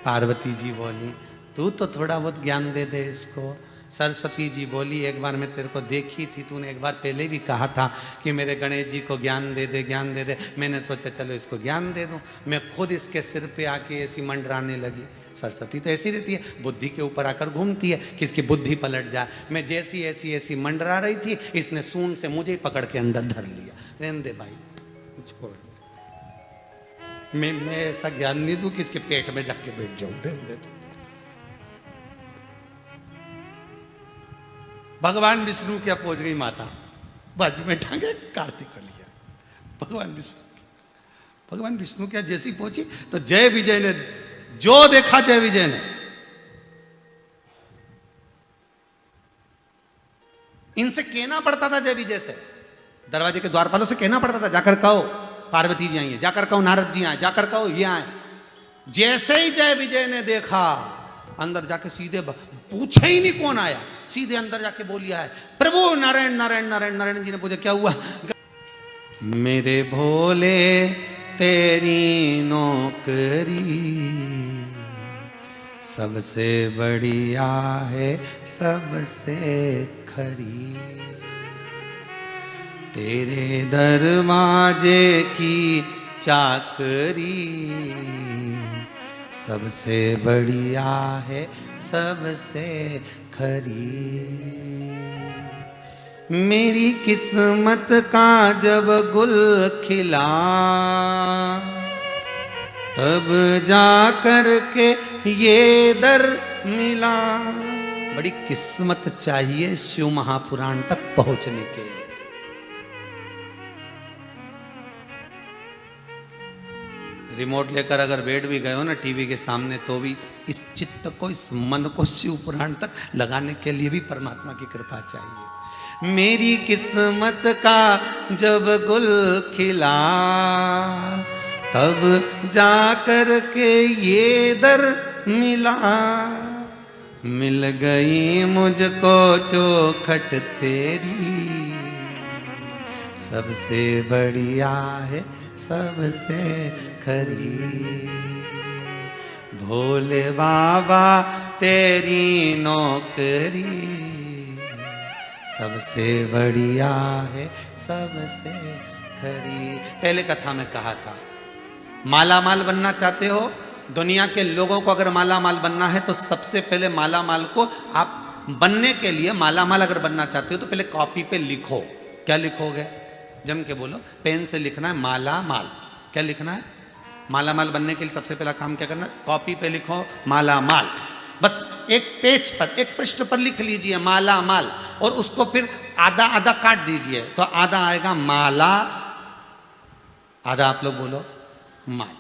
पार्वती जी बोली तू तो थोड़ा बहुत ज्ञान दे दे इसको। सरस्वती जी बोली एक बार मैं तेरे को देखी थी, तूने एक बार पहले भी कहा था कि मेरे गणेश जी को ज्ञान दे दे, ज्ञान दे दे। मैंने सोचा चलो इसको ज्ञान दे दूं। मैं खुद इसके सिर पे आके ऐसी मंडराने लगी। सरस्वती तो ऐसी रहती है, बुद्धि के ऊपर आकर घूमती है कि इसकी बुद्धि पलट जाए। मैं जैसी ऐसी ऐसी मंडरा रही थी, इसने सूंड से मुझे पकड़ के अंदर धर लिया। रहने दे भाई, छोड़, मैं ऐसा ज्ञान नहीं दूं कि इसके पेट में जाके बैठ जाऊं। रहने दे तू। भगवान विष्णु क्या पहुंच गई माता, बाजू में टांगे कार्तिक कर लिया। भगवान विष्णु क्या जैसी पहुंची तो जय विजय ने जो देखा, जय विजय ने इनसे कहना पड़ता था, जय विजय से दरवाजे के द्वारपालों से कहना पड़ता था जाकर कहो पार्वती जी आई है, जाकर कहो नारद जी आए, जाकर कहो ये आए। जैसे ही जय विजय ने देखा अंदर जाके सीधे पूछे ही नहीं कौन आया, सीधे अंदर जाके बोलिया है प्रभु नारायण नारायण नारायण। नारायण जी ने पूछा क्या हुआ? मेरे भोले तेरी नौकरी सबसे बढ़िया है, सबसे खरी, तेरे दरवाजे की चाकरी सबसे बढ़िया है, सबसे खरी। मेरी किस्मत का जब गुल खिला तब जा कर के ये दर मिला। बड़ी किस्मत चाहिए शिव महापुराण तक पहुंचने के लिए। रिमोट लेकर अगर बैठ भी गए हो ना टीवी के सामने, तो भी इस चित्त को, इस मन को शिव पुराण तक लगाने के लिए भी परमात्मा की कृपा चाहिए। मेरी किस्मत का जब गुल खिला तब जा कर के ये दर मिला। मिल गई मुझको चौखट तेरी सबसे बढ़िया है, सबसे खरी। भोले बाबा तेरी नौकरी सबसे बढ़िया है, सबसे खरी। पहले कथा में कहा था माला माल बनना चाहते हो, दुनिया के लोगों को अगर माला माल बनना है तो सबसे पहले माला माल को आप बनने के लिए, माला माल अगर बनना चाहते हो तो पहले कॉपी पे लिखो। क्या लिखोगे? जम के बोलो। पेन से लिखना है माला माल। क्या लिखना है? माला माल बनने के लिए सबसे पहला काम क्या करना है? कॉपी पे लिखो माला माल। बस एक पेज पर, एक पृष्ठ पर लिख लीजिए माला माल, और उसको फिर आधा आधा काट दीजिए तो आधा आएगा माला, आधा आप लोग बोलो माल।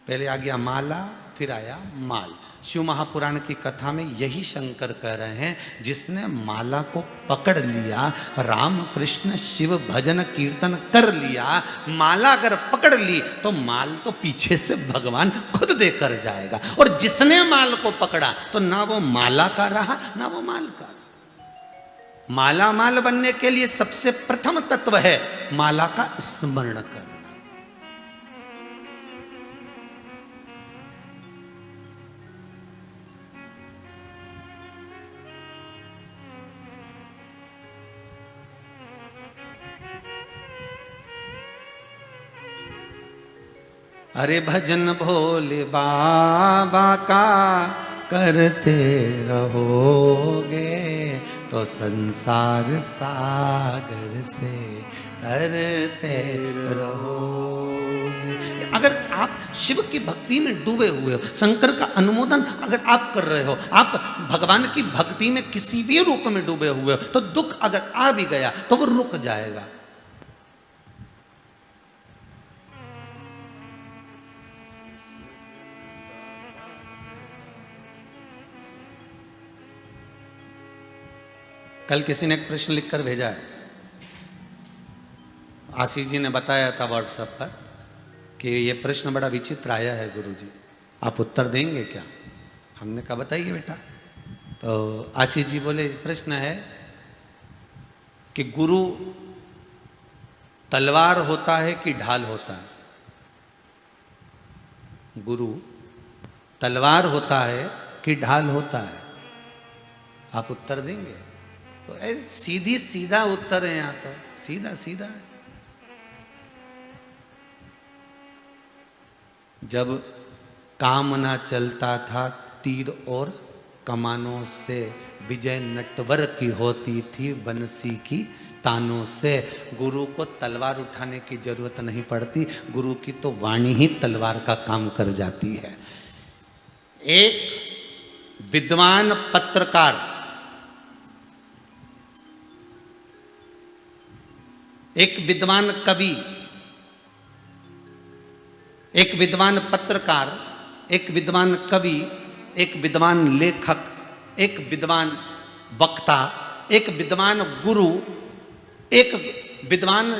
पहले आ गया माला, फिर आया माल। शिव महापुराण की कथा में यही शंकर कह रहे हैं, जिसने माला को पकड़ लिया, राम कृष्ण शिव भजन कीर्तन कर लिया, माला अगर पकड़ ली तो माल तो पीछे से भगवान खुद देकर जाएगा। और जिसने माल को पकड़ा तो ना वो माला का रहा ना वो माल का। माला माल बनने के लिए सबसे प्रथम तत्व है माला का स्मरण करना। अरे भजन भोले बाबा का करते रहोगे तो संसार सागर से तरते रहोगे। अगर आप शिव की भक्ति में डूबे हुए हो, शंकर का अनुमोदन अगर आप कर रहे हो, आप भगवान की भक्ति में किसी भी रूप में डूबे हुए हो, तो दुख अगर आ भी गया तो वो रुक जाएगा। कल किसी ने एक प्रश्न लिखकर भेजा है, आशीष जी ने बताया था व्हाट्सएप पर कि ये प्रश्न बड़ा विचित्र आया है गुरुजी, आप उत्तर देंगे क्या? हमने कहा बताइए बेटा। तो आशीष जी बोले इस प्रश्न है कि गुरु तलवार होता है कि ढाल होता है? गुरु तलवार होता है कि ढाल होता है? आप उत्तर देंगे? तो सीधी सीधा उत्तर है, यहां तो सीधा सीधा है। जब काम ना चलता था तीर और कमानों से, विजय नटवर की होती थी बंसी की तानों से। गुरु को तलवार उठाने की जरूरत नहीं पड़ती, गुरु की तो वाणी ही तलवार का काम कर जाती है। एक विद्वान पत्रकार, एक विद्वान कवि, एक विद्वान पत्रकार, एक विद्वान कवि, एक विद्वान लेखक, एक विद्वान वक्ता, एक विद्वान गुरु, एक विद्वान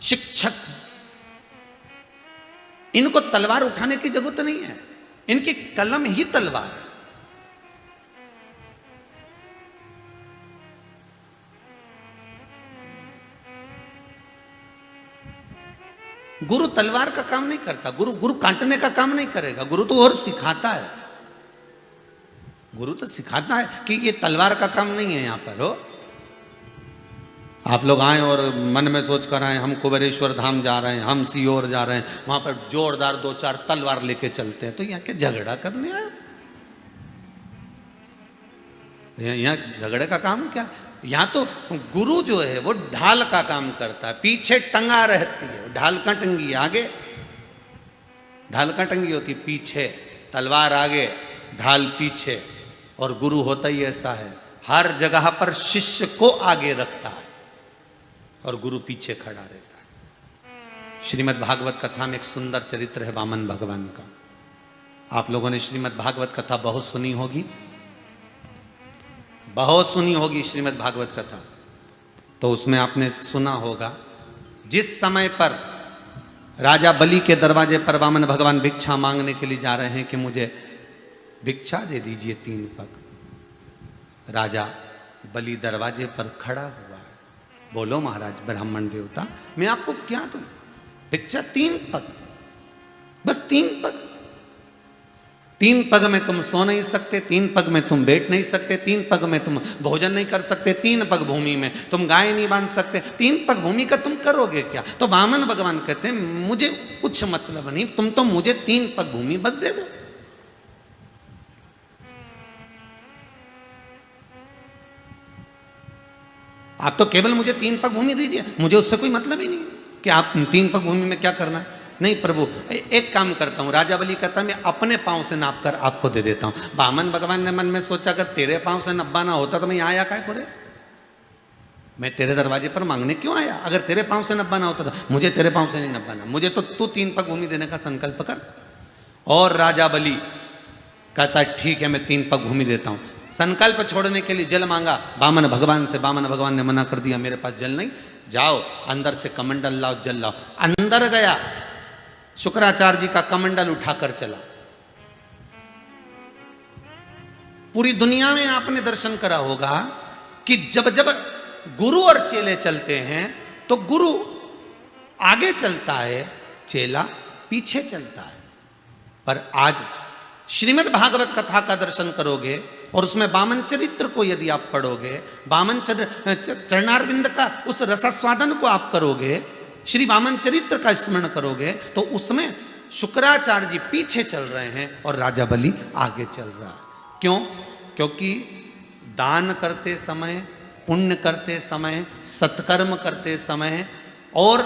शिक्षक, इनको तलवार उठाने की जरूरत नहीं है, इनकी कलम ही तलवार है। गुरु तलवार का काम नहीं करता, गुरु काटने का काम नहीं करेगा, गुरु तो और सिखाता है। गुरु तो सिखाता है कि ये तलवार का काम नहीं है। यहां पर हो आप लोग आए और मन में सोच कर आए हम कुबेरेश्वर धाम जा रहे हैं, हम सीहोर जा रहे हैं, वहां पर जोरदार 2-4 तलवार लेके चलते हैं, तो यहाँ के झगड़ा करने आए? यहाँ झगड़े का काम क्या? यहाँ तो गुरु जो है वो ढाल का काम करता है, पीछे टंगा रहती है। ढाल का टंगी आगे, ढाल का टंगी होती पीछे, तलवार आगे, ढाल पीछे। और गुरु होता ही ऐसा है, हर जगह पर शिष्य को आगे रखता है और गुरु पीछे खड़ा रहता है। श्रीमद् भागवत कथा में एक सुंदर चरित्र है वामन भगवान का। आप लोगों ने श्रीमद् भागवत कथा बहुत सुनी होगी, बहुत सुनी होगी श्रीमद् भागवत कथा। तो उसमें आपने सुना होगा जिस समय पर राजा बलि के दरवाजे पर वामन भगवान भिक्षा मांगने के लिए जा रहे हैं कि मुझे भिक्षा दे दीजिए 3 पग। राजा बलि दरवाजे पर खड़ा हुआ है, बोलो महाराज ब्राह्मण देवता मैं आपको क्या दूं? भिक्षा 3 पग, बस 3 पग। 3 पग में तुम सो नहीं सकते, 3 पग में तुम बैठ नहीं सकते, 3 पग में तुम भोजन नहीं कर सकते, 3 पग भूमि में तुम गाय नहीं बांध सकते, 3 पग भूमि का तुम करोगे क्या? तो वामन भगवान कहते हैं मुझे कुछ मतलब नहीं, तुम तो मुझे 3 पग भूमि बस दे दो। आप तो केवल मुझे 3 पग भूमि दीजिए, मुझे उससे कोई मतलब ही नहीं कि आप 3 पग भूमि में क्या करना है। नहीं प्रभु, एक काम करता हूँ, राजा बलि कहता मैं अपने पांव से नाप कर आपको दे देता हूँ। वामन भगवान ने मन में सोचा अगर तेरे पांव से नब्बाना होता तो मैं यहाँ आया काय करे? मैं तेरे दरवाजे पर मांगने क्यों आया? अगर तेरे पांव से नब्बाना होता था, मुझे तेरे पांव से नहीं नब्बाना, मुझे तो तू 3 पग भूमि देने का संकल्प कर। और राजा बलि कहता है ठीक है मैं 3 पग भूमि देता हूं। संकल्प छोड़ने के लिए जल मांगा वामन भगवान से, वामन भगवान ने मना कर दिया, मेरे पास जल नहीं, जाओ अंदर से कमंडल लाओ, जल लाओ। अंदर गया, शुक्राचार्य जी का कमंडल उठाकर चला। पूरी दुनिया में आपने दर्शन करा होगा कि जब जब गुरु और चेले चलते हैं तो गुरु आगे चलता है, चेला पीछे चलता है। पर आज श्रीमद् भागवत कथा का दर्शन करोगे और उसमें वामन चरित्र को यदि आप पढ़ोगे, वामन चरणारविंद का उस रसास्वादन को आप करोगे, श्री वामन चरित्र का स्मरण करोगे, तो उसमें शुक्राचार्य जी पीछे चल रहे हैं और राजा बलि आगे चल रहा है। क्यों? क्योंकि दान करते समय, पुण्य करते समय, सत्कर्म करते समय और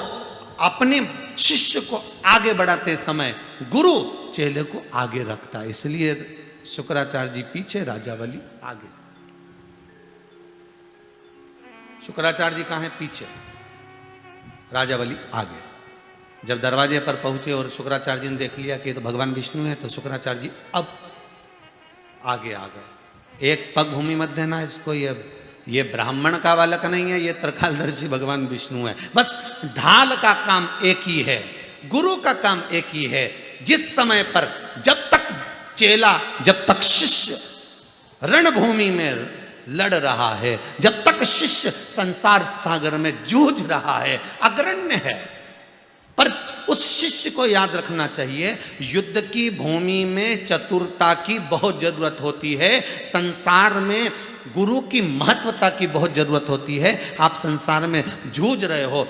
अपने शिष्य को आगे बढ़ाते समय गुरु चेले को आगे रखता है। इसलिए शुक्राचार्य जी पीछे, राजा बलि आगे। शुक्राचार्य जी कहाँ हैं? पीछे, राजा बलि आगे। जब दरवाजे पर पहुंचे और शुक्राचार्य जी ने देख लिया कि तो भगवान विष्णु है, तो शुक्राचार्य जी अब आगे आ गए। 1 पग भूमि मत देना इसको, ये ब्राह्मण का बालक नहीं है, ये त्रिकालदर्शी भगवान विष्णु है। बस ढाल का काम एक ही है, गुरु का काम एक ही है। जिस समय पर जब तक चेला, जब तक शिष्य रणभूमि में लड़ रहा है, जब तक शिष्य संसार सागर में जूझ रहा है, अग्रण्य है, पर उस शिष्य को याद रखना चाहिए युद्ध की भूमि में चतुरता की बहुत जरूरत होती है। संसार में गुरु की महत्वता की बहुत जरूरत होती है। आप संसार में जूझ रहे हो,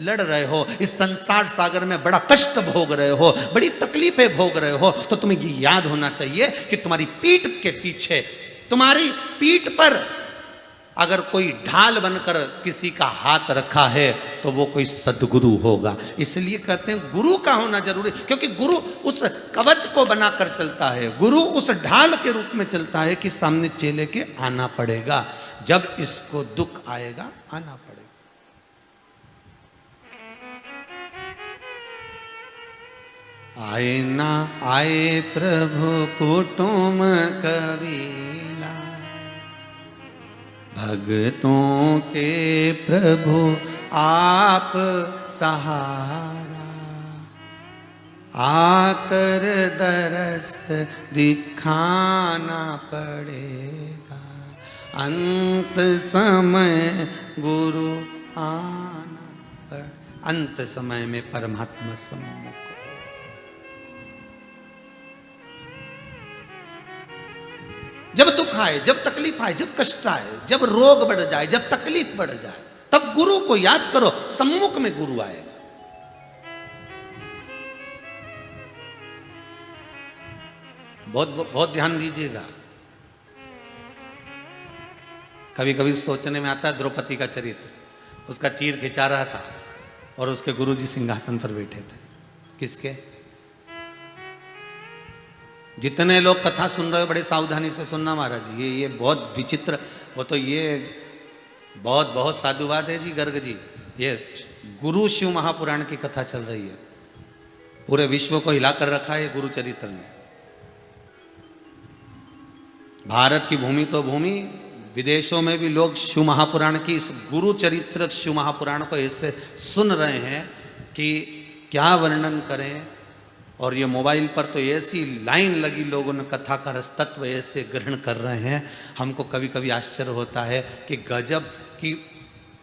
लड़ रहे हो, इस संसार सागर में बड़ा कष्ट भोग रहे हो, बड़ी तकलीफें भोग रहे हो, तो तुम्हें ये याद होना चाहिए कि तुम्हारी पीठ के पीछे, तुम्हारी पीठ पर अगर कोई ढाल बनकर किसी का हाथ रखा है तो वो कोई सद्गुरु होगा। इसलिए कहते हैं गुरु का होना जरूरी, क्योंकि गुरु उस कवच को बनाकर चलता है, गुरु उस ढाल के रूप में चलता है कि सामने चेले के आना पड़ेगा, जब इसको दुख आएगा आना पड़ेगा। आए ना आए प्रभु कुटुम कबीला, भक्तों के प्रभु आप सहारा, आकर दरस दिखाना पड़ेगा, अंत समय गुरु आना पड़ेगा। अंत समय में परमात्मा सम्मुख। जब दुख आए, जब तकलीफ आए, जब कष्ट आए, जब रोग बढ़ जाए, जब तकलीफ बढ़ जाए, तब गुरु को याद करो, सम्मुख में गुरु आएगा। बहुत बहुत ध्यान दीजिएगा। कभी कभी सोचने में आता है द्रौपदी का चरित्र, उसका चीर खिंचा रहा था और उसके गुरुजी सिंहासन पर बैठे थे। किसके? जितने लोग कथा सुन रहे हो बड़े सावधानी से सुनना महाराज जी, ये बहुत विचित्र, वो तो ये बहुत बहुत साधुवाद है जी गर्ग जी। ये गुरु शिव महापुराण की कथा चल रही है, पूरे विश्व को हिला कर रखा है ये गुरु चरित्र ने। भारत की भूमि तो भूमि, विदेशों में भी लोग शिव महापुराण की इस गुरु चरित्र शिव महापुराण को ऐसे सुन रहे हैं कि क्या वर्णन करें। और ये मोबाइल पर तो ऐसी लाइन लगी, लोगों ने कथा का रस तत्व ऐसे ग्रहण कर रहे हैं। हमको कभी कभी आश्चर्य होता है कि गजब की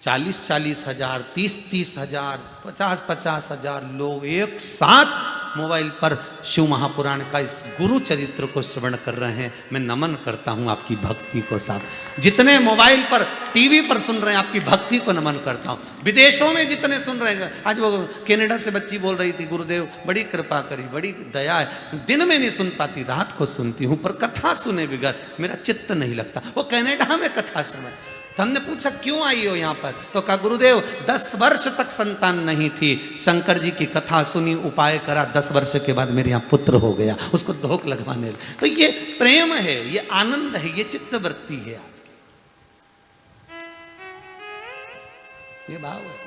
40-40 हजार, 30-30 हजार, 50-50 हजार लोग एक साथ मोबाइल पर शिव महापुराण का इस गुरु चरित्र को श्रवण कर रहे हैं। मैं नमन करता हूं आपकी भक्ति को साहब। जितने मोबाइल पर, टीवी पर सुन रहे हैं, आपकी भक्ति को नमन करता हूं। विदेशों में जितने सुन रहे हैं, आज वो कनाडा से बच्ची बोल रही थी, गुरुदेव बड़ी कृपा करी, बड़ी दया है, दिन में नहीं सुन पाती, रात को सुनती हूं, पर कथा सुने बगैर मेरा चित्त नहीं लगता। वो कनाडा में कथा सुने। तो हमने पूछा क्यों आई हो यहाँ पर, तो कहा गुरुदेव 10 वर्ष तक संतान नहीं थी, शंकर जी की कथा सुनी, उपाय करा, 10 वर्ष के बाद मेरे यहाँ पुत्र हो गया, उसको धोख लगवाने। तो ये प्रेम है, ये आनंद है, ये चित्तवृत्ति है आपकी, ये भाव है।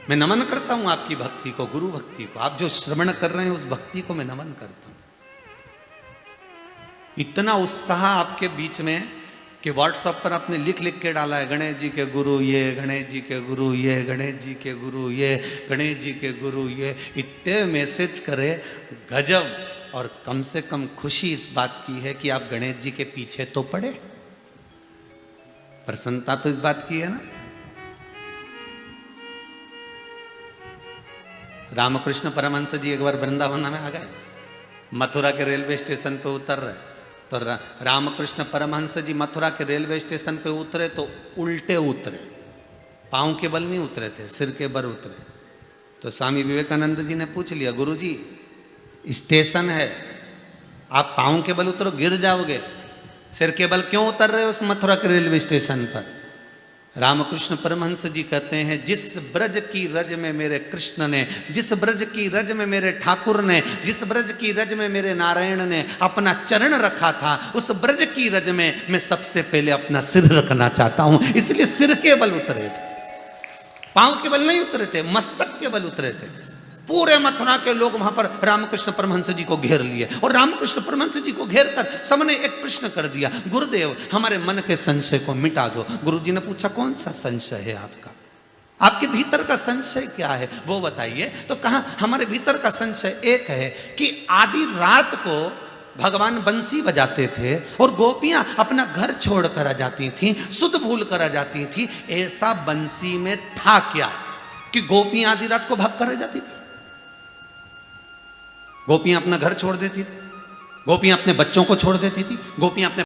मैं नमन करता हूं आपकी भक्ति को, गुरु भक्ति को। आप जो श्रवण कर रहे हैं उस भक्ति को मैं नमन करता हूं। इतना उत्साह आपके बीच में कि व्हाट्सएप पर आपने लिख लिख के डाला है, गणेश जी के गुरु ये, गणेश जी के गुरु ये, गणेश जी के गुरु ये, गणेश जी के गुरु ये, इतने मैसेज करे, गजब। और कम से कम खुशी इस बात की है कि आप गणेश जी के पीछे तो पड़े, प्रसन्नता तो इस बात की है ना। रामकृष्ण परमहंस जी एक बार वृंदावन में आ गए, मथुरा के रेलवे स्टेशन पे उतर रहे, तो रामकृष्ण परमहंस जी मथुरा के रेलवे स्टेशन पे उतरे तो उल्टे उतरे, पांव के बल नहीं उतरे थे, सिर के बल उतरे। तो स्वामी विवेकानंद जी ने पूछ लिया, गुरुजी स्टेशन है, आप पांव के बल उतरो गिर जाओगे, सिर के बल क्यों उतर रहे हो उस मथुरा के रेलवे स्टेशन पर? रामकृष्ण परमहंस जी कहते हैं, जिस ब्रज की रज में मेरे कृष्ण ने, जिस ब्रज की रज में मेरे ठाकुर ने, जिस ब्रज की रज में मेरे नारायण ने अपना चरण रखा था, उस ब्रज की रज में मैं सबसे पहले अपना सिर रखना चाहता हूं। इसलिए सिर के बल उतरे थे, पांव के बल नहीं उतरे थे, मस्तक के बल उतरे थे। पूरे मथुरा के लोग वहां पर रामकृष्ण परमहंस जी को घेर लिए, और रामकृष्ण परमहंस जी को घेर कर सबने एक प्रश्न कर दिया, गुरुदेव हमारे मन के संशय को मिटा दो। गुरुजी ने पूछा, कौन सा संशय है आपका, आपके भीतर का संशय क्या है वो बताइए। तो कहा, हमारे भीतर का संशय एक है कि आधी रात को भगवान बंसी बजाते थे और गोपियां अपना घर छोड़ कर आ जाती थीं, सुध भूल कर आ जाती थी। ऐसा बंसी में था क्या कि गोपियां आधी रात को भाग कर आ जाती थी? गोपियां अपना घर छोड़ देती थी, गोपियां अपने बच्चों को छोड़ देती थी, गोपियां अपने